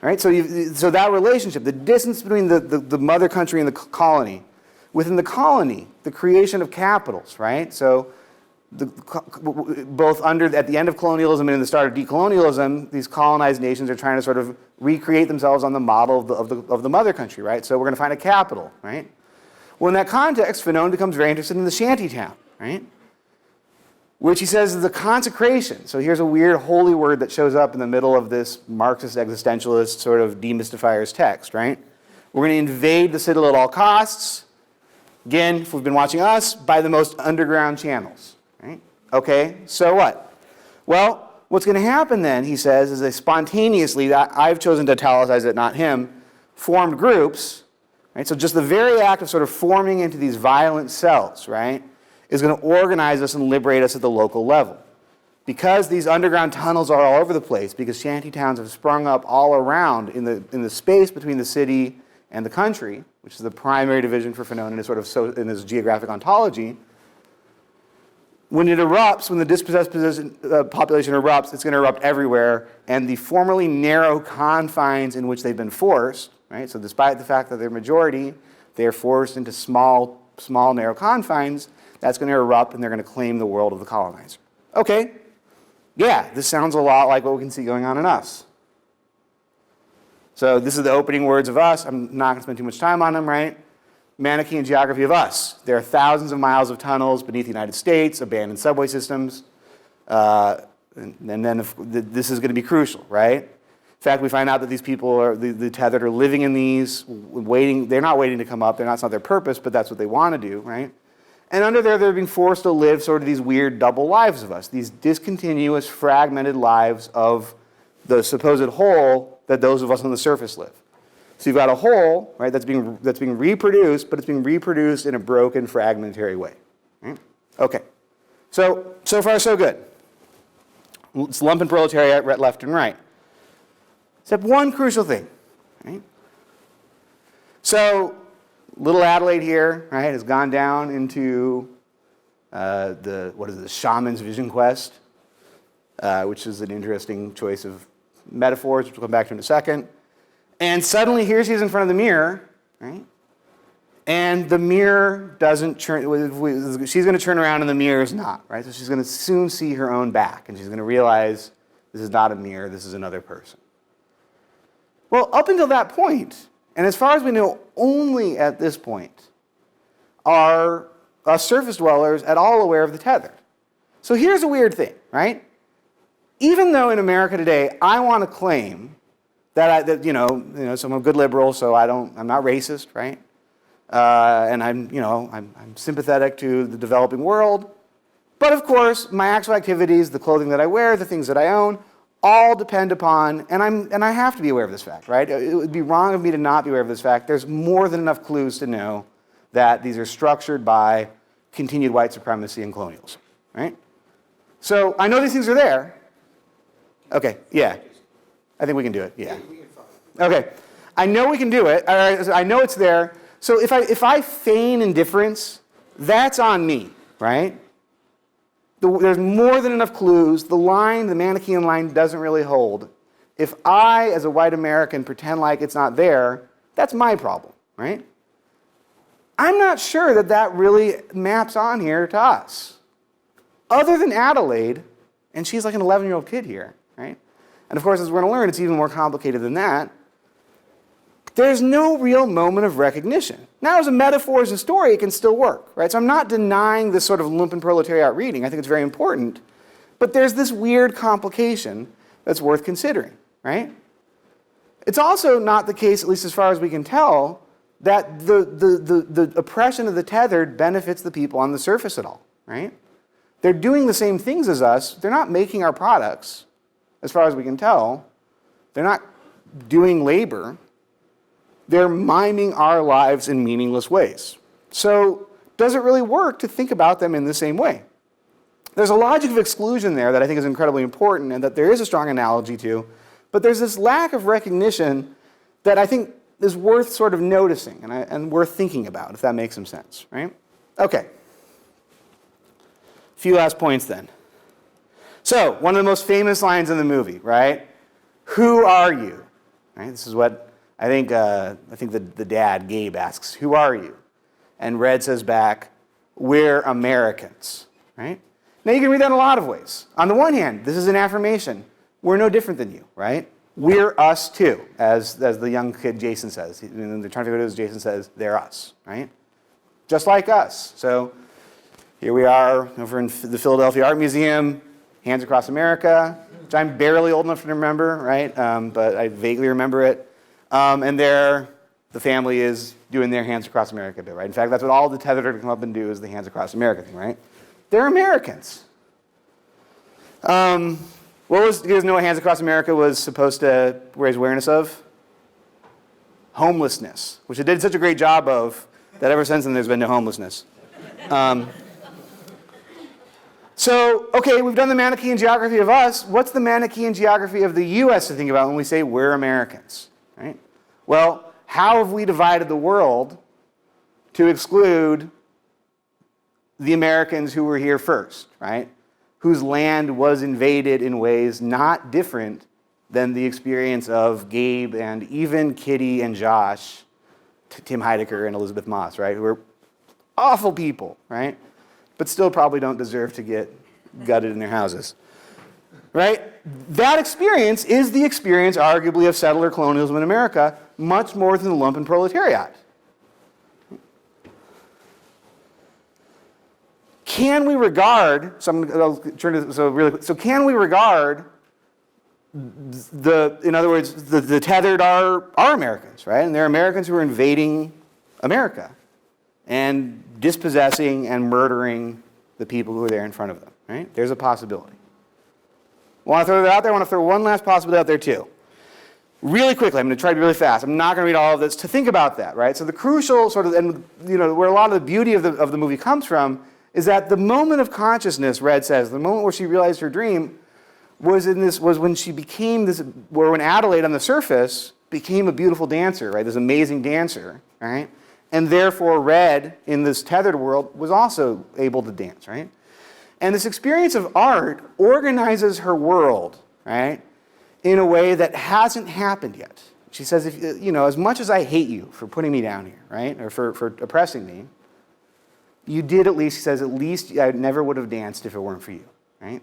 Right, so that relationship, the distance between the mother country and the colony, within the colony, the creation of capitals, right? So both at the end of colonialism and in the start of decolonialism, these colonized nations are trying to sort of recreate themselves on the model of the mother country, right? So we're going to find a capital, right? Well, in that context, Fanon becomes very interested in the shantytown, right? Which he says is the consecration. So here's a weird holy word that shows up in the middle of this Marxist existentialist sort of demystifier's text, right? We're going to invade the citadel at all costs. Again, if we've been watching Us, by the most underground channels, right? Okay, so what? Well, what's going to happen then, he says, is they spontaneously, I've chosen to italicize it, not him, formed groups. Right? So just the very act of sort of forming into these violent cells, right, is going to organize us and liberate us at the local level. Because these underground tunnels are all over the place, because shanty towns have sprung up all around in the space between the city and the country, which is the primary division for Fanon in his in his geographic ontology, when it erupts, when the dispossessed population erupts, it's going to erupt everywhere, and the formerly narrow confines in which they've been forced, right? So despite the fact that they're majority, they are forced into small, narrow confines. That's going to erupt, and they're going to claim the world of the colonizer. Okay, yeah, this sounds a lot like what we can see going on in Us. So this is the opening words of Us. I'm not going to spend too much time on them, right? Manichean geography of Us. There are thousands of miles of tunnels beneath the United States, abandoned subway systems, and then this is going to be crucial, right? In fact, we find out that these people, the tethered, are living in these, waiting. They're not waiting to come up. That's not their purpose, but that's what they want to do, right? And under there, they're being forced to live sort of these weird double lives of us, these discontinuous, fragmented lives of the supposed whole that those of us on the surface live. So you've got a whole, right, that's being reproduced, but it's being reproduced in a broken, fragmentary way. Right? Okay. So far, so good. It's lumping proletariat left and right. Except one crucial thing, right? So, little Adelaide here, right, has gone down into the shaman's vision quest, which is an interesting choice of metaphors, which we'll come back to in a second. And suddenly, here she is in front of the mirror, right? And the mirror doesn't turn, she's going to turn around and the mirror is not, right? So she's going to soon see her own back, and she's going to realize this is not a mirror, this is another person. Well, up until that point, and as far as we know, only at this point, are surface dwellers at all aware of the tethered. So here's a weird thing, right? Even though in America today, I want to claim that so I'm a good liberal, so I'm not racist, right? And I'm sympathetic to the developing world. But of course, my actual activities, the clothing that I wear, the things that I own, all depend upon, and I have to be aware of this fact, right? It would be wrong of me to not be aware of this fact. There's more than enough clues to know that these are structured by continued white supremacy and colonialism, right? So I know these things are there. Okay, yeah. I think we can do it, yeah. Okay, I know we can do it. I know it's there. So if I feign indifference, that's on me, right? There's more than enough clues. The Manichean line doesn't really hold. If I, as a white American, pretend like it's not there, that's my problem, right? I'm not sure that really maps on here to us. Other than Adelaide, and she's like an 11-year-old kid here, right? And of course, as we're going to learn, it's even more complicated than that. There's no real moment of recognition. Now, as a metaphor, as a story, it can still work, right? So I'm not denying this sort of lumpenproletariat reading. I think it's very important. But there's this weird complication that's worth considering, right? It's also not the case, at least as far as we can tell, that the oppression of the tethered benefits the people on the surface at all, right? They're doing the same things as us. They're not making our products, as far as we can tell. They're not doing labor. They're miming our lives in meaningless ways. So does it really work to think about them in the same way? There's a logic of exclusion there that I think is incredibly important and that there is a strong analogy to, but there's this lack of recognition that I think is worth sort of noticing and worth thinking about, if that makes some sense, right? Okay. A few last points then. So, one of the most famous lines in the movie, right? Who are you? Right? This is what I think the dad, Gabe, asks, who are you? And Red says back, we're Americans, right? Now you can read that in a lot of ways. On the one hand, this is an affirmation. We're no different than you, right? We're us too, as the young kid Jason says. They're trying to figure out as Jason says, they're us, right? Just like us. So here we are over in the Philadelphia Art Museum, Hands Across America, which I'm barely old enough to remember, right? But I vaguely remember it. And there, the family is doing their Hands Across America bit, right? In fact, that's what all the tethered are to come up and do is the Hands Across America thing, right? They're Americans. You guys know what Hands Across America was supposed to raise awareness of? Homelessness, which it did such a great job of that ever since then there's been no homelessness. So, okay, we've done the Manichean geography of us. What's the Manichean geography of the U.S. to think about when we say we're Americans, right? Well, how have we divided the world to exclude the Americans who were here first, right? Whose land was invaded in ways not different than the experience of Gabe and even Kitty and Josh, Tim Heidecker and Elizabeth Moss, right? Who are awful people, right? But still probably don't deserve to get gutted in their houses, right? That experience is the experience, arguably, of settler colonialism in America, much more than the lumpen proletariat. Can we regard, can we regard in other words, the tethered are Americans, right? And they're Americans who are invading America and dispossessing and murdering the people who are there in front of them, right? There's a possibility. Want to throw that out there? I want to throw one last possibility out there too. Really quickly, I'm going to try to be really fast. I'm not going to read all of this. To think about that, right? So the crucial sort of, and where a lot of the beauty of the movie comes from is that the moment of consciousness, Red says, the moment where she realized her dream was when she became this, where when Adelaide on the surface became a beautiful dancer, right? This amazing dancer, right? And therefore Red in this tethered world was also able to dance, right? And this experience of art organizes her world, right? In a way that hasn't happened yet. She says, if, you know, as much as I hate you for putting me down here, right, or for oppressing me, you did at least, she says, at least I never would have danced if it weren't for you, right?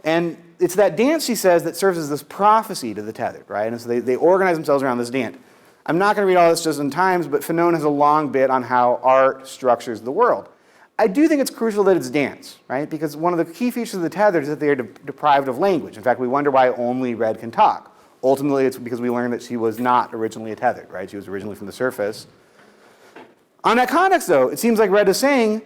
And it's that dance, she says, that serves as this prophecy to the tethered, right? And so they organize themselves around this dance. I'm not going to read all this just in times, but Fanon has a long bit on how art structures the world. I do think it's crucial that it's dance, right? Because one of the key features of the tethered is that they are deprived of language. In fact, we wonder why only Red can talk. Ultimately, it's because we learned that she was not originally a tethered, right? She was originally from the surface. On that context, though, it seems like Red is saying,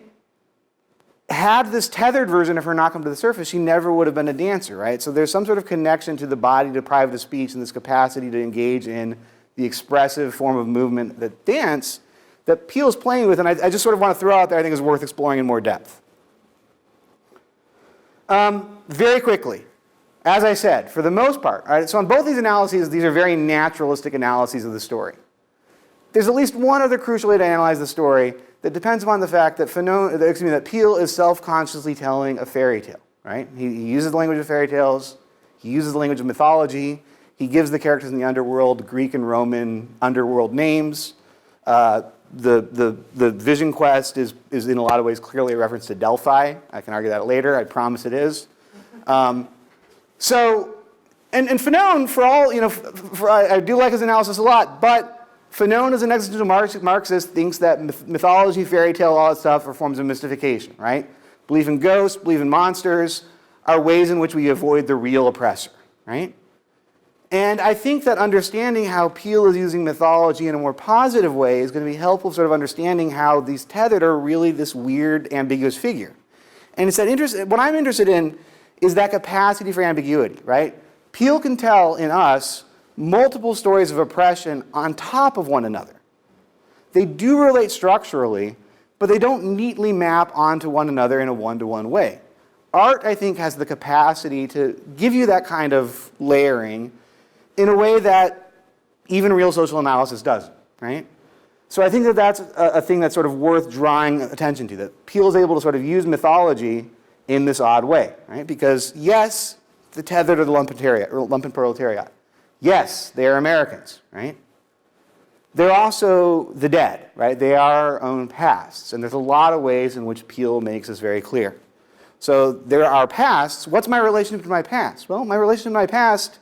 had this tethered version of her not come to the surface, she never would have been a dancer, right? So there's some sort of connection to the body deprived of speech and this capacity to engage in the expressive form of movement that dance that Peele's playing with, and I just sort of want to throw out there, I think is worth exploring in more depth. Very quickly, as I said, for the most part, all right, so on both these analyses, these are very naturalistic analyses of the story. There's at least one other crucial way to analyze the story that depends upon the fact that that Peele is self-consciously telling a fairy tale, right? He uses the language of fairy tales, he uses the language of mythology, he gives the characters in the underworld Greek and Roman underworld names. The Vision Quest is in a lot of ways clearly a reference to Delphi. I can argue that later. I promise it is. So, and Fanon, for all, you know, I do like his analysis a lot, but Fanon, as an existential Marxist, thinks that mythology, fairy tale, all that stuff are forms of mystification, right? Belief in ghosts, belief in monsters are ways in which we avoid the real oppressor, right? And I think that understanding how Peele is using mythology in a more positive way is going to be helpful sort of understanding how these tethered are really this weird, ambiguous figure. And it's that what I'm interested in is that capacity for ambiguity, right? Peele can tell in us multiple stories of oppression on top of one another. They do relate structurally, but they don't neatly map onto one another in a one-to-one way. Art, I think, has the capacity to give you that kind of layering in a way that even real social analysis doesn't, right? So I think that that's a thing that's sort of worth drawing attention to, that Peele is able to sort of use mythology in this odd way, right? Because yes, the tethered are the lumpenproletariat. Yes, they are Americans, right? They're also the dead, right? They are our own pasts, and there's a lot of ways in which Peele makes this very clear. So there are pasts. What's my relationship to my past? Well, my relationship to my past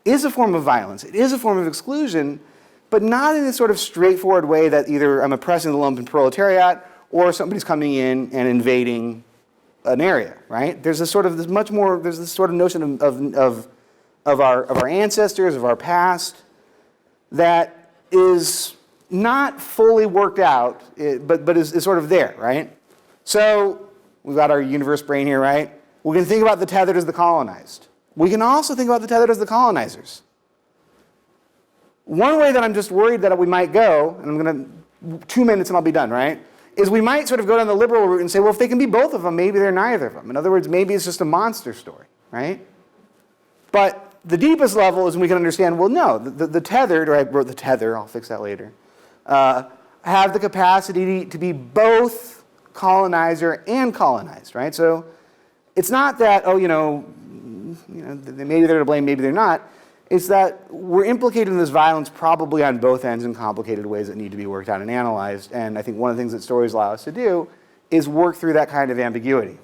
is a form of violence. It is a form of exclusion, but not in this sort of straightforward way that either I'm oppressing the lumpenproletariat or somebody's coming in and invading an area, right? There's this sort of there's this sort of notion of our ancestors, of our past, that is not fully worked out, but is sort of there, right? So we've got our universe brain here, right? We can think about the tethered as the colonized. We can also think about the tethered as the colonizers. One way that I'm just worried that we might go, and I'm going to 2 minutes and I'll be done, right? Is we might sort of go down the liberal route and say, well, if they can be both of them, maybe they're neither of them. In other words, maybe it's just a monster story, right? But the deepest level is when we can understand, well, no, the tethered, or I wrote the tether, I'll fix that later, have the capacity to be both colonizer and colonized, right? So it's not that, maybe they're to blame, maybe they're not. It's that we're implicated in this violence probably on both ends in complicated ways that need to be worked out and analyzed. And I think one of the things that stories allow us to do is work through that kind of ambiguity.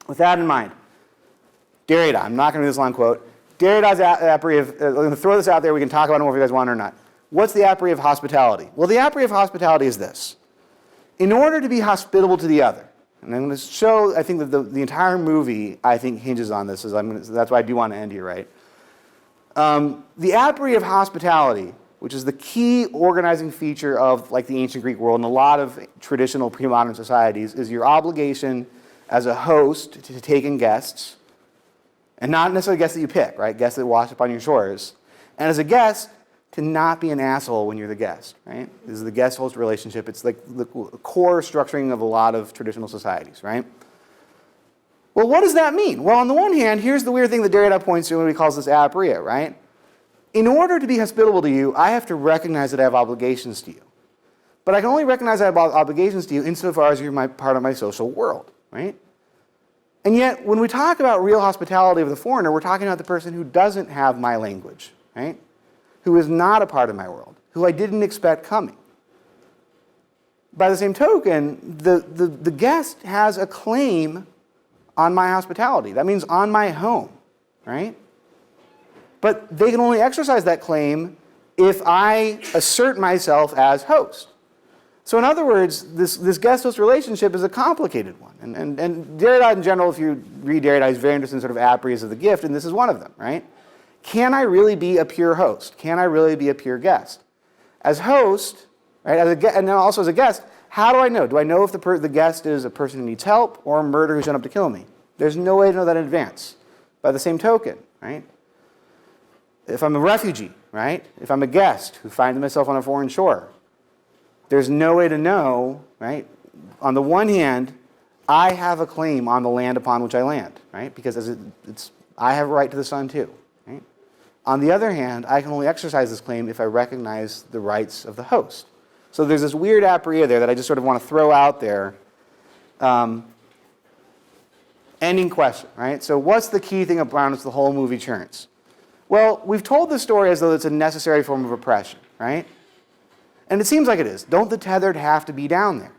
With that in mind, Derrida, I'm not going to do this long quote. Derrida's aporia of, I'm going to throw this out there, we can talk about it more if you guys want or not. What's the aporia of hospitality? Well, the aporia of hospitality is this. In order to be hospitable to the other, and I'm going to show, I think that the entire movie, I think, hinges on this. That's why I do want to end here, right? The aporia of hospitality, which is the key organizing feature of like the ancient Greek world and a lot of traditional pre-modern societies, is your obligation as a host to take in guests, and not necessarily guests that you pick, right? Guests that wash up on your shores. And as a guest, to not be an asshole when you're the guest, right? This is the guest-host relationship. It's like the core structuring of a lot of traditional societies, right? Well, what does that mean? Well, on the one hand, here's the weird thing that Derrida points to when he calls this aporia, right? In order to be hospitable to you, I have to recognize that I have obligations to you. But I can only recognize I have obligations to you insofar as you're part of my social world, right? And yet, when we talk about real hospitality of the foreigner, we're talking about the person who doesn't have my language, right? who is not a part of my world, who I didn't expect coming. By the same token, the guest has a claim on my hospitality. That means on my home, right? But they can only exercise that claim if I assert myself as host. So in other words, this guest-host relationship is a complicated one. And Derrida in general, if you read Derrida, he's very interested in sort of aporias of the gift, and this is one of them, right? Can I really be a pure host? Can I really be a pure guest? As host, right, and then also as a guest, how do I know? Do I know if the guest is a person who needs help or a murderer who's shown up to kill me? There's no way to know that in advance. By the same token, right? If I'm a refugee, right? If I'm a guest who finds myself on a foreign shore, there's no way to know, right? On the one hand, I have a claim on the land upon which I land, right? Because I have a right to the sun too, right? On the other hand, I can only exercise this claim if I recognize the rights of the host. So there's this weird aporia there that I just sort of want to throw out there. Ending question, right? So what's the key thing around which the whole movie churns? Well, we've told the story as though it's a necessary form of oppression, right? And it seems like it is. Don't the tethered have to be down there,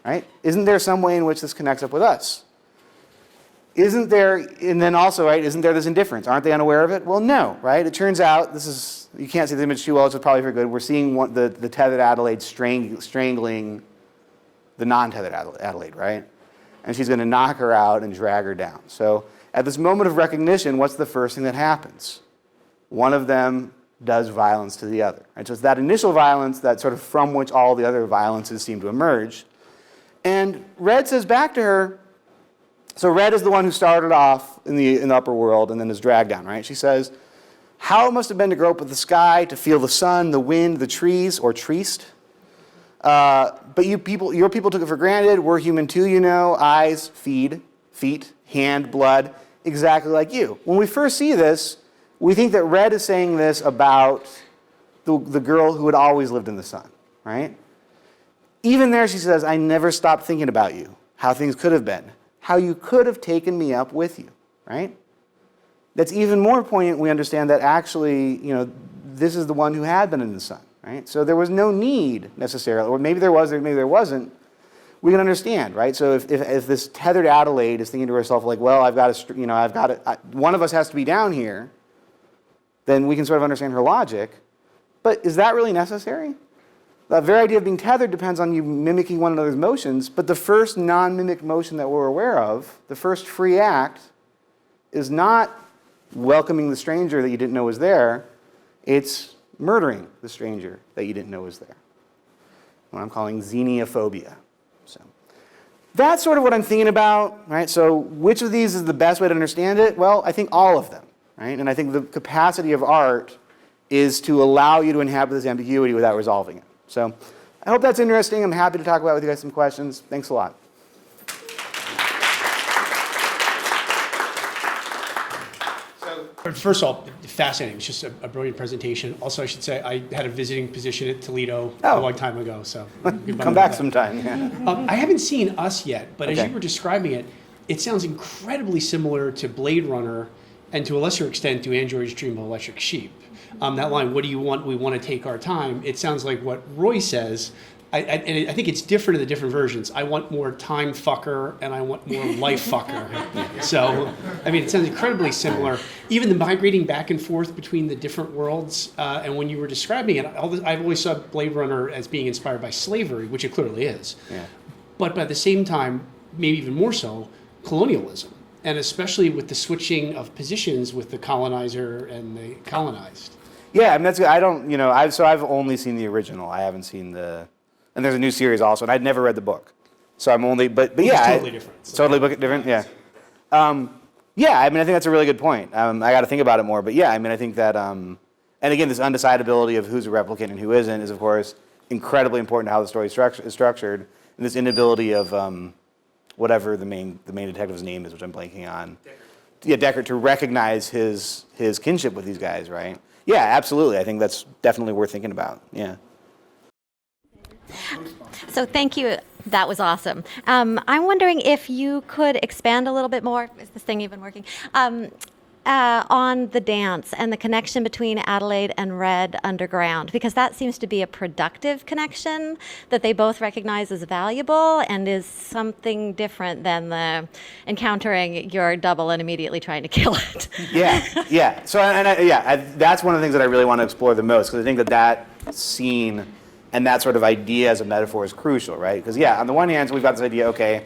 right? Isn't there some way in which this connects up with us? Isn't there, and then also, right, isn't there this indifference? Aren't they unaware of it? Well, no, right? It turns out, you can't see the image too well, it's probably very good. We're seeing the tethered Adelaide strangling the non-tethered Adelaide, right? And she's going to knock her out and drag her down. So at this moment of recognition, what's the first thing that happens? One of them does violence to the other. Right? So it's that initial violence that sort of from which all the other violences seem to emerge. And Red says back to her, so Red is the one who started off in the upper world and then is dragged down, right? She says, how it must have been to grow up with the sky, to feel the sun, the wind, the trees, or treist. But your people took it for granted. We're human too, you know. Eyes, feet, hand, blood, exactly like you. When we first see this, we think that Red is saying this about the girl who had always lived in the sun, right? Even there she says, I never stopped thinking about you, how things could have been, how you could have taken me up with you, right? That's even more poignant. We understand that actually, this is the one who had been in the sun, right? So there was no need necessarily, or maybe there was, maybe there wasn't. We can understand, right? So if this tethered Adelaide is thinking to herself like, well, one of us has to be down here, then we can sort of understand her logic. But is that really necessary? The very idea of being tethered depends on you mimicking one another's motions, but the first non-mimic motion that we're aware of, the first free act, is not welcoming the stranger that you didn't know was there, it's murdering the stranger that you didn't know was there. What I'm calling xenophobia. So that's sort of what I'm thinking about, right? So which of these is the best way to understand it? Well, I think all of them, right? And I think the capacity of art is to allow you to inhabit this ambiguity without resolving it. So I hope that's interesting. I'm happy to talk about it with you guys some questions. Thanks a lot. First of all, fascinating. It's just a brilliant presentation. Also, I should say I had a visiting position at Toledo a long time ago. So come back sometime. Yeah. I haven't seen Us yet, but as you were describing it, it sounds incredibly similar to Blade Runner and to a lesser extent to Android's Dream of Electric Sheep. That line, what do you want? We want to take our time. It sounds like what Roy says. And I think it's different in the different versions. I want more time fucker and I want more life fucker. So, I mean, it sounds incredibly similar. Even the migrating back and forth between the different worlds. And when you were describing it, I've always saw Blade Runner as being inspired by slavery, which it clearly is. Yeah. But by the same time, maybe even more so, colonialism. And especially with the switching of positions with the colonizer and the colonized. Yeah, I mean, that's good. I've only seen the original. I haven't seen and there's a new series also, and I'd never read the book. So I'm only, but yeah. It's totally different. So totally different, yeah. Yeah, I mean, I think that's a really good point. I got to think about it more, but yeah, I mean, I think that, and again, this undecidability of who's a replicant and who isn't is, of course, incredibly important to how the story is structured, and this inability of whatever the main detective's name is, which I'm blanking on. Deckard, to recognize his kinship with these guys, right? Yeah, absolutely. I think that's definitely worth thinking about. Yeah. So thank you. That was awesome. I'm wondering if you could expand a little bit more. Is this thing even working? on the dance and the connection between Adelaide and Red underground, because that seems to be a productive connection that they both recognize as valuable and is something different than the encountering your double and immediately trying to kill it. Yeah. So, that's one of the things that I really want to explore the most, because I think that scene and that sort of idea as a metaphor is crucial, right? Because, on the one hand, we've got this idea, okay,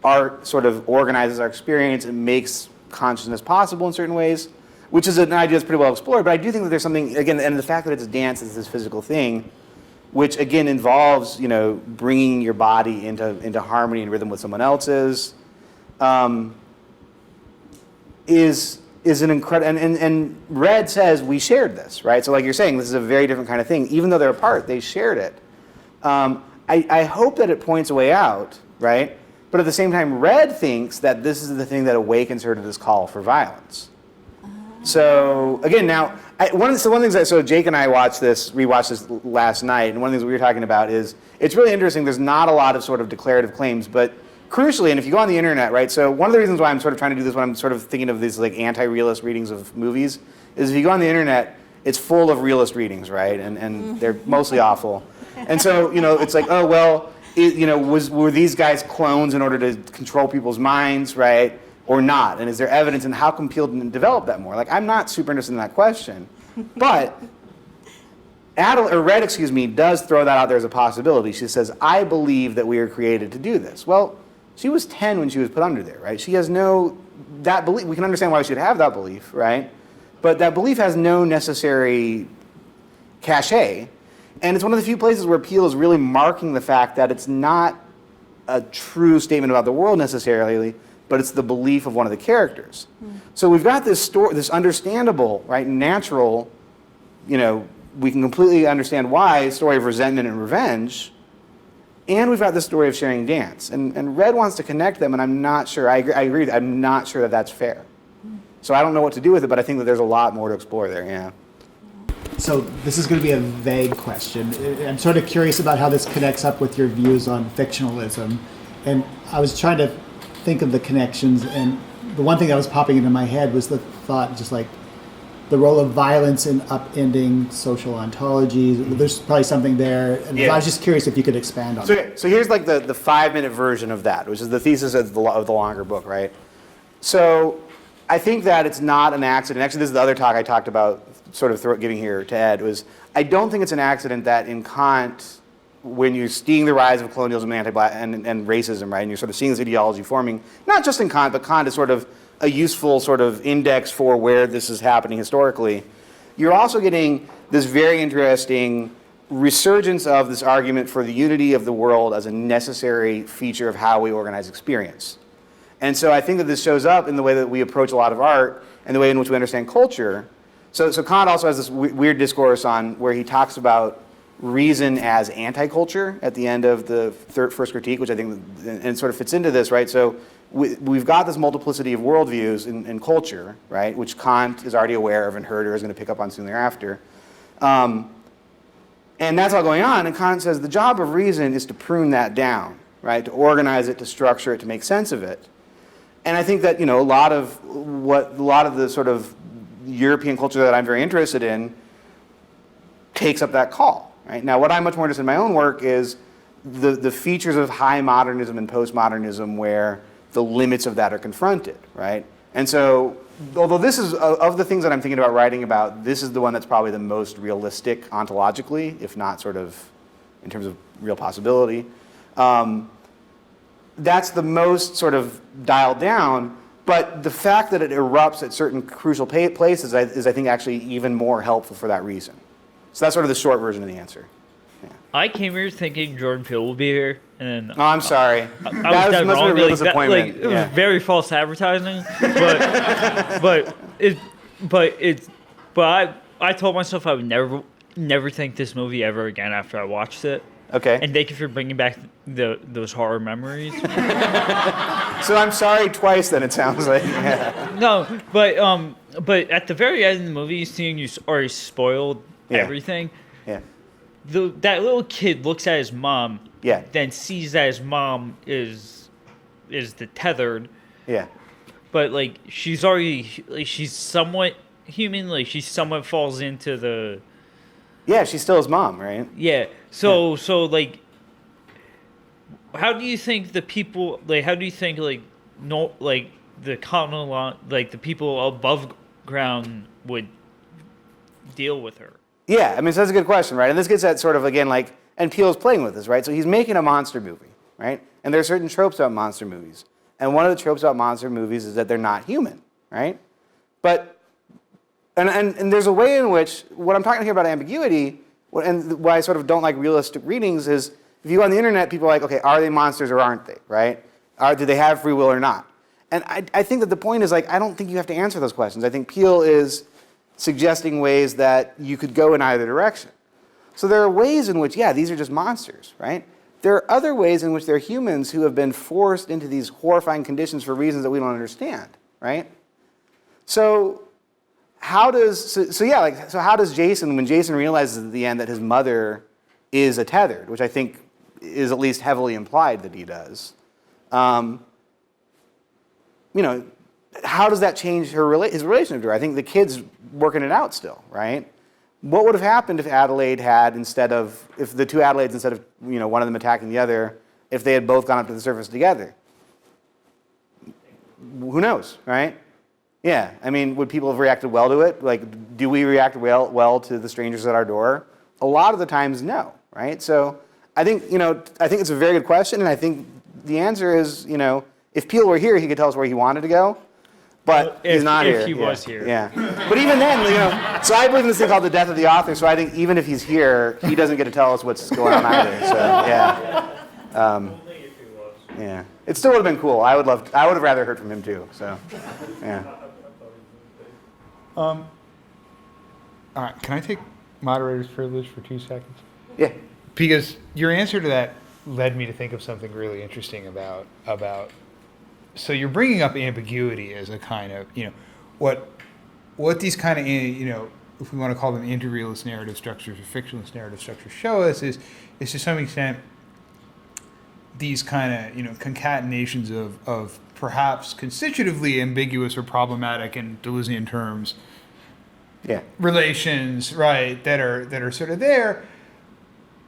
art sort of organizes our experience and makes consciousness possible in certain ways, which is an idea that's pretty well explored. But I do think that there's something, again, and the fact that it's dance is this physical thing, which again involves, bringing your body into harmony and rhythm with someone else's, is an incredible. And Red says we shared this, right? So like you're saying, this is a very different kind of thing. Even though they're apart, they shared it. I hope that it points a way out, right? But at the same time, Red thinks that this is the thing that awakens her to this call for violence. So again, now one of the things so Jake and I rewatched this last night, and one of the things we were talking about is it's really interesting. There's not a lot of sort of declarative claims, but crucially, and if you go on the internet, right? So one of the reasons why I'm sort of trying to do this when I'm sort of thinking of these like anti-realist readings of movies is if you go on the internet, it's full of realist readings, right? And they're mostly awful. And so it's like, oh well. Were these guys clones in order to control people's minds, right, or not? And is there evidence, and how can Peele develop that more? Like, I'm not super interested in that question, but Red, does throw that out there as a possibility. She says, I believe that we are created to do this. Well, she was 10 when she was put under there, right? She has that belief. We can understand why she would have that belief, right? But that belief has no necessary cachet. And it's one of the few places where Peele is really marking the fact that it's not a true statement about the world necessarily, but it's the belief of one of the characters. So we've got this story, this understandable, right, natural, we can completely understand why, story of resentment and revenge, and we've got this story of sharing dance. And Red wants to connect them, and I'm not sure, I agree, I'm not sure that that's fair. So I don't know what to do with it, but I think that there's a lot more to explore there, yeah. So this is going to be a vague question. I'm sort of curious about how this connects up with your views on fictionalism. And I was trying to think of the connections, and the one thing that was popping into my head was the thought, just like the role of violence in upending social ontologies. There's probably something there. And I was just curious if you could expand on that. So here's like the 5-minute version of that, which is the thesis of the longer book, right? So I think that it's not an accident. Actually, this is the other talk I talked about, sort of giving here to Ed, was I don't think it's an accident that in Kant, when you're seeing the rise of colonialism and and racism, right, and you're sort of seeing this ideology forming, not just in Kant, but Kant is sort of a useful sort of index for where this is happening historically. You're also getting this very interesting resurgence of this argument for the unity of the world as a necessary feature of how we organize experience. And so I think that this shows up in the way that we approach a lot of art and the way in which we understand culture. So Kant also has this weird discourse on where he talks about reason as anti-culture at the end of the first critique, which I think and sort of fits into this, right? So we've got this multiplicity of worldviews in culture, right, which Kant is already aware of and Herder is going to pick up on soon thereafter. And that's all going on, and Kant says the job of reason is to prune that down, right, to organize it, to structure it, to make sense of it. And I think that a lot of the sort of European culture that I'm very interested in takes up that call. Right? Now, what I'm much more interested in my own work is the features of high modernism and postmodernism where the limits of that are confronted, right? And so, although this is, of the things that I'm thinking about writing about, this is the one that's probably the most realistic ontologically, if not sort of in terms of real possibility. That's the most sort of dialed down, but the fact that it erupts at certain crucial places is, I think, actually even more helpful for that reason. So that's sort of the short version of the answer. Yeah. I came here thinking Jordan Peele would be here, and then oh, I'm sorry. That must be a real disappointment. It was very false advertising, but I told myself I would never think this movie ever again after I watched it. Okay. And thank you for bringing back those horror memories. So I'm sorry twice. Then it sounds like. Yeah. No, but at the very end of the movie, seeing you already spoiled everything. Yeah. That little kid looks at his mom. Yeah. Then sees that his mom is the Tethered. Yeah. but like she's already like she's somewhat human. Like she somewhat falls into the. Yeah, she's still his mom, right? Yeah. So like, how do you think the people like? How do you think like no like the like the people above ground would deal with her? Yeah, I mean, so that's a good question, right? And this gets at sort of, again, like, and Peele's playing with this, right? So he's making a monster movie, right? And there are certain tropes about monster movies. And one of the tropes about monster movies is that they're not human, right? But, and there's a way in which, what I'm talking here about ambiguity, and why I sort of don't like realistic readings is, if you go on the internet, people are like, okay, are they monsters or aren't they, right? Do they have free will or not? And I think that the point is, like, I don't think you have to answer those questions. I think Peele is suggesting ways that you could go in either direction. So there are ways in which, yeah, these are just monsters, right? There are other ways in which they're humans who have been forced into these horrifying conditions for reasons that we don't understand, right? So how does, so how does Jason, when Jason realizes at the end that his mother is a tethered, which I think is at least heavily implied that he does, how does that change his relationship to her? I think the kid's working it out still, right? What would have happened if Adelaide had, if the two Adelaides, instead of one of them attacking the other, if they had both gone up to the surface together? Who knows, right? Yeah, I mean, would people have reacted well to it? Like, do we react well to the strangers at our door? A lot of the times, no, right? So I think it's a very good question, and I think the answer is, if Peele were here, he could tell us where he wanted to go. But he's not here. If he was here. Yeah. But even then, so I believe in this thing called the death of the author, so I think even if he's here, he doesn't get to tell us what's going on either. So, yeah. Yeah. It still would have been cool. I would have rather heard from him too. So, yeah. All right, can I take moderator's privilege for 2 seconds? Yeah. Because your answer to that led me to think of something really interesting about so you're bringing up ambiguity as a kind of, what these kind of, if we want to call them anti-realist narrative structures or fictionalist narrative structures show us is to some extent these kind of, concatenations of perhaps constitutively ambiguous or problematic in Deleuzian terms, relations, right, that are sort of there.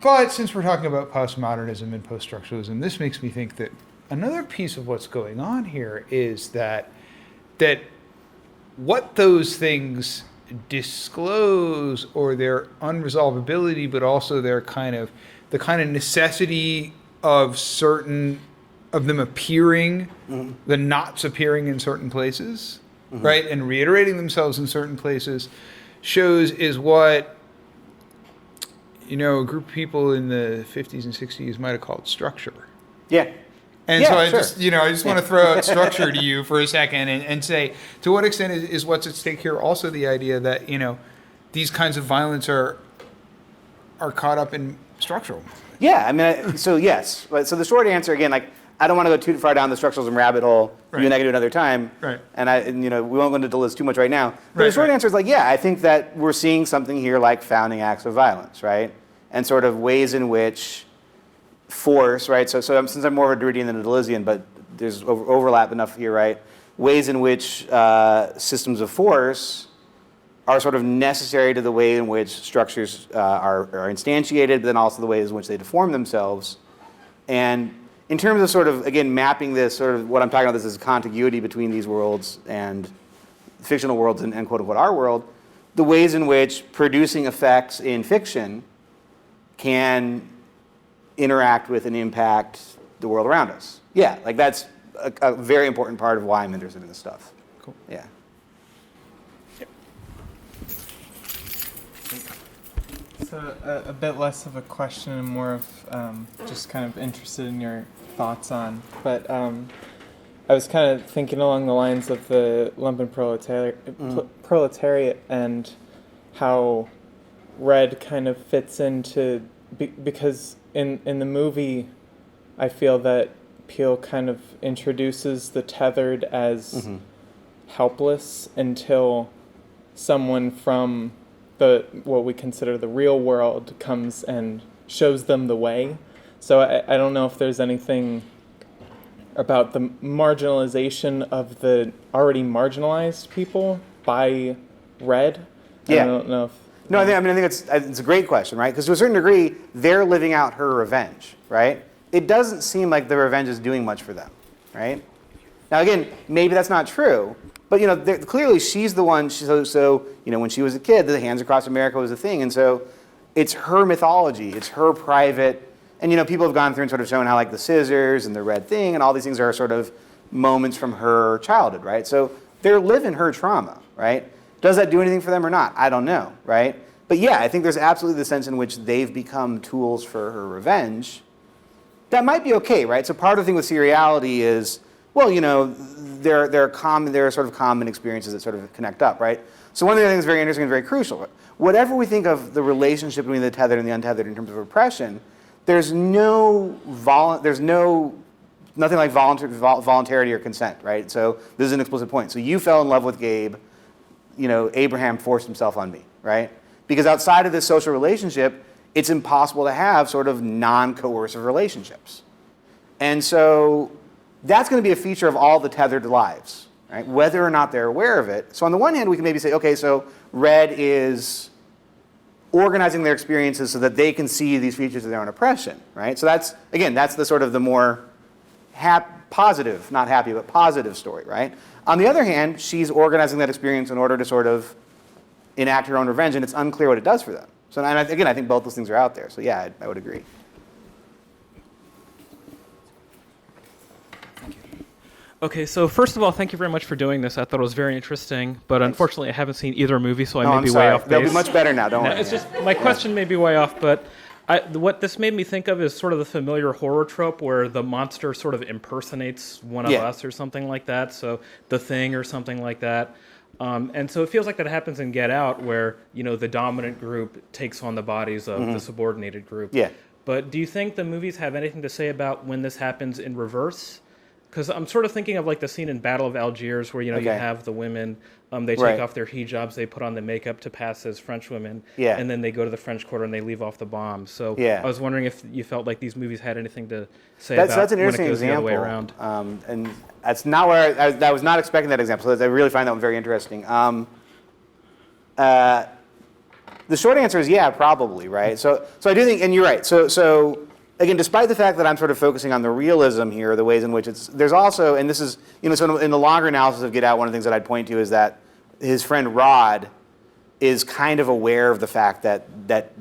But since we're talking about postmodernism and post-structuralism, this makes me think that another piece of what's going on here is that what those things disclose, or their unresolvability, but also their the kind of necessity of certain of them appearing, the knots appearing in certain places, right, and reiterating themselves in certain places, shows is what a group of people in the 50s and 60s might have called structure. Yeah. And so I just want to throw out structure to you for a second and say, to what extent is what's at stake here also the idea that, these kinds of violence are caught up in structural? Yeah, I mean, so yes. So the short answer, again, like, I don't want to go too far down the structuralism rabbit hole. Right. You and I can do another time. Right. And we won't go into Deleuze too much right now. But the short answer is, like, yeah, I think that we're seeing something here like founding acts of violence, right? And sort of ways in which force, right? So since I'm more of a Derridian than a Deleuzian, but there's overlap enough here, right? Ways in which systems of force are sort of necessary to the way in which structures are instantiated, but then also the ways in which they deform themselves. And in terms of sort of, again, mapping this, sort of what I'm talking about, this is contiguity between these worlds and fictional worlds and quote-unquote our world, the ways in which producing effects in fiction can interact with and impact the world around us. Yeah, like that's a very important part of why I'm interested in this stuff. Cool. Yeah. So a bit less of a question and more of just kind of interested in your thoughts on. But I was kind of thinking along the lines of the lumpen proletariat and how Red kind of fits into, because in the movie, I feel that Peele kind of introduces the tethered as helpless until someone from what we consider the real world comes and shows them the way. So I don't know if there's anything about the marginalization of the already marginalized people by Red. Yeah. I don't know if... No, I think it's a great question, right? Because to a certain degree, they're living out her revenge, right? It doesn't seem like the revenge is doing much for them, right? Now, again, maybe that's not true, but clearly she's the one. So when she was a kid, the Hands Across America was a thing, and so it's her mythology, it's her private. And people have gone through and sort of shown how like the scissors and the red thing and all these things are sort of moments from her childhood, right? So they're living her trauma, right? Does that do anything for them or not? I don't know, right? But yeah, I think there's absolutely the sense in which they've become tools for her revenge. That might be okay, right? So part of the thing with seriality is, well, there are sort of common experiences that sort of connect up, right? So one of the things very interesting and very crucial, whatever we think of the relationship between the tethered and the untethered in terms of oppression, there's nothing like voluntarity or consent, right? So this is an explicit point. So you fell in love with Gabe, Abraham forced himself on me, right? Because outside of this social relationship, it's impossible to have sort of non-coercive relationships. And so that's going to be a feature of all the tethered lives, right? Whether or not they're aware of it. So on the one hand, we can maybe say, okay, so Red is organizing their experiences so that they can see these features of their own oppression, right? So that's the sort of the more positive, not happy, but positive story, right? On the other hand, she's organizing that experience in order to sort of enact her own revenge, and it's unclear what it does for them. So and again, I think both those things are out there. So yeah, I would agree. Okay, so first of all, thank you very much for doing this. I thought it was very interesting, but unfortunately I haven't seen either movie, so I may be way off base. They'll be much better now, don't worry. It's just, my question may be way off, but what this made me think of is sort of the familiar horror trope where the monster sort of impersonates one of us or something like that, so The Thing or something like that. And so it feels like that happens in Get Out where, the dominant group takes on the bodies of the subordinated group. Yeah. But do you think the movies have anything to say about when this happens in reverse? Because I'm sort of thinking of like the scene in Battle of Algiers where, you have the women, they take off their hijabs, they put on the makeup to pass as French women, and then they go to the French Quarter and they leave off the bombs. So I was wondering if you felt like these movies had anything to say about that's an when it interesting goes example. the other way around. And that's not where I was not expecting that example, so I really find that one very interesting. The short answer is yeah, probably, right? So I do think, and you're right, so again, despite the fact that I'm sort of focusing on the realism here, the ways in which there's also, and this is, so in the longer analysis of Get Out, one of the things that I'd point to is that his friend Rod is kind of aware of the fact that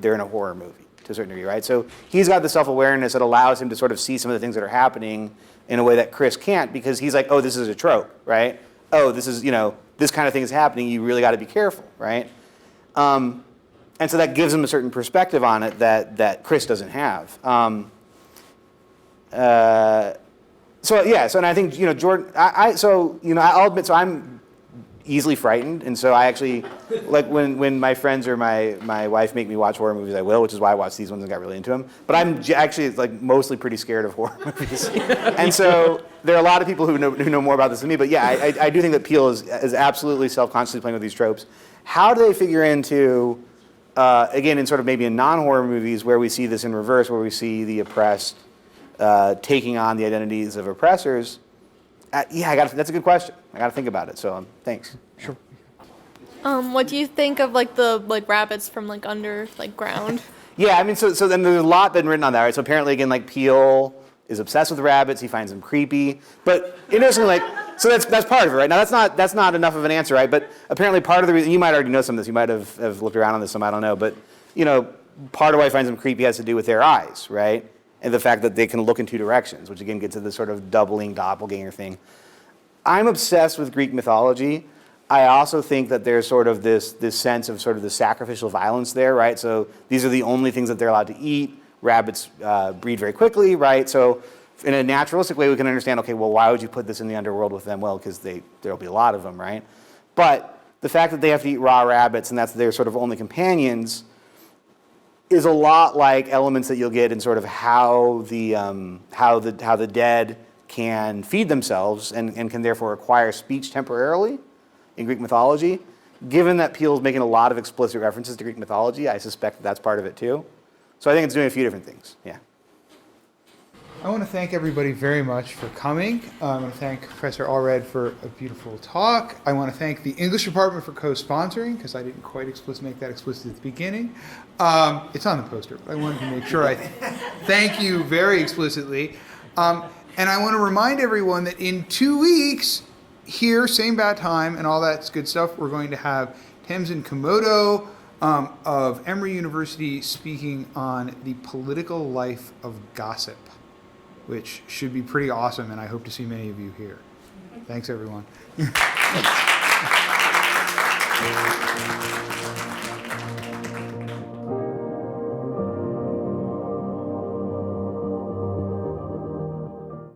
they're in a horror movie to a certain degree, right? So he's got the self-awareness that allows him to sort of see some of the things that are happening in a way that Chris can't, because he's like, oh, this is a trope, right? Oh, this is, this kind of thing is happening, you really got to be careful, right? And so that gives him a certain perspective on it that Chris doesn't have. And I think Jordan. I'll admit. So I'm easily frightened, and so I actually like when my friends or my wife make me watch horror movies, I will, which is why I watched these ones and got really into them. But I'm actually like mostly pretty scared of horror movies, and so there are a lot of people who know more about this than me. But yeah, I do think that Peele is absolutely self-consciously playing with these tropes. How do they figure into again, in sort of maybe in non-horror movies where we see this in reverse, where we see the oppressed taking on the identities of oppressors? That's a good question. I got to think about it. So thanks. Sure. What do you think of the rabbits from under ground? Yeah, I mean, so then there's a lot been written on that, right? So apparently, again, Peele is obsessed with rabbits. He finds them creepy. But interestingly, so that's part of it, right? Now that's not enough of an answer, right? But apparently part of the reason, you might already know some of this, you might have looked around on this some, I don't know, but part of why he finds them creepy has to do with their eyes, right? And the fact that they can look in two directions, which again gets to this sort of doubling doppelganger thing. I'm obsessed with Greek mythology. I also think that there's sort of this sense of sort of the sacrificial violence there, right? So these are the only things that they're allowed to eat. Rabbits breed very quickly, right? So in a naturalistic way, we can understand, okay, well, why would you put this in the underworld with them? Well, because there'll be a lot of them, right? But the fact that they have to eat raw rabbits and that's their sort of only companions is a lot like elements that you'll get in sort of how the dead can feed themselves and can therefore acquire speech temporarily in Greek mythology. Given that Peele's making a lot of explicit references to Greek mythology, I suspect that's part of it too. So I think it's doing a few different things, yeah. I want to thank everybody very much for coming. I want to thank Professor Allred for a beautiful talk. I want to thank the English department for co-sponsoring, because I didn't quite make that explicit at the beginning. It's on the poster, but I wanted to make sure I thank you very explicitly. And I want to remind everyone that in 2 weeks, here, same bad time, and all that good stuff, we're going to have Tamsin Komodo of Emory University speaking on the political life of gossip, which should be pretty awesome, and I hope to see many of you here. Thanks, everyone.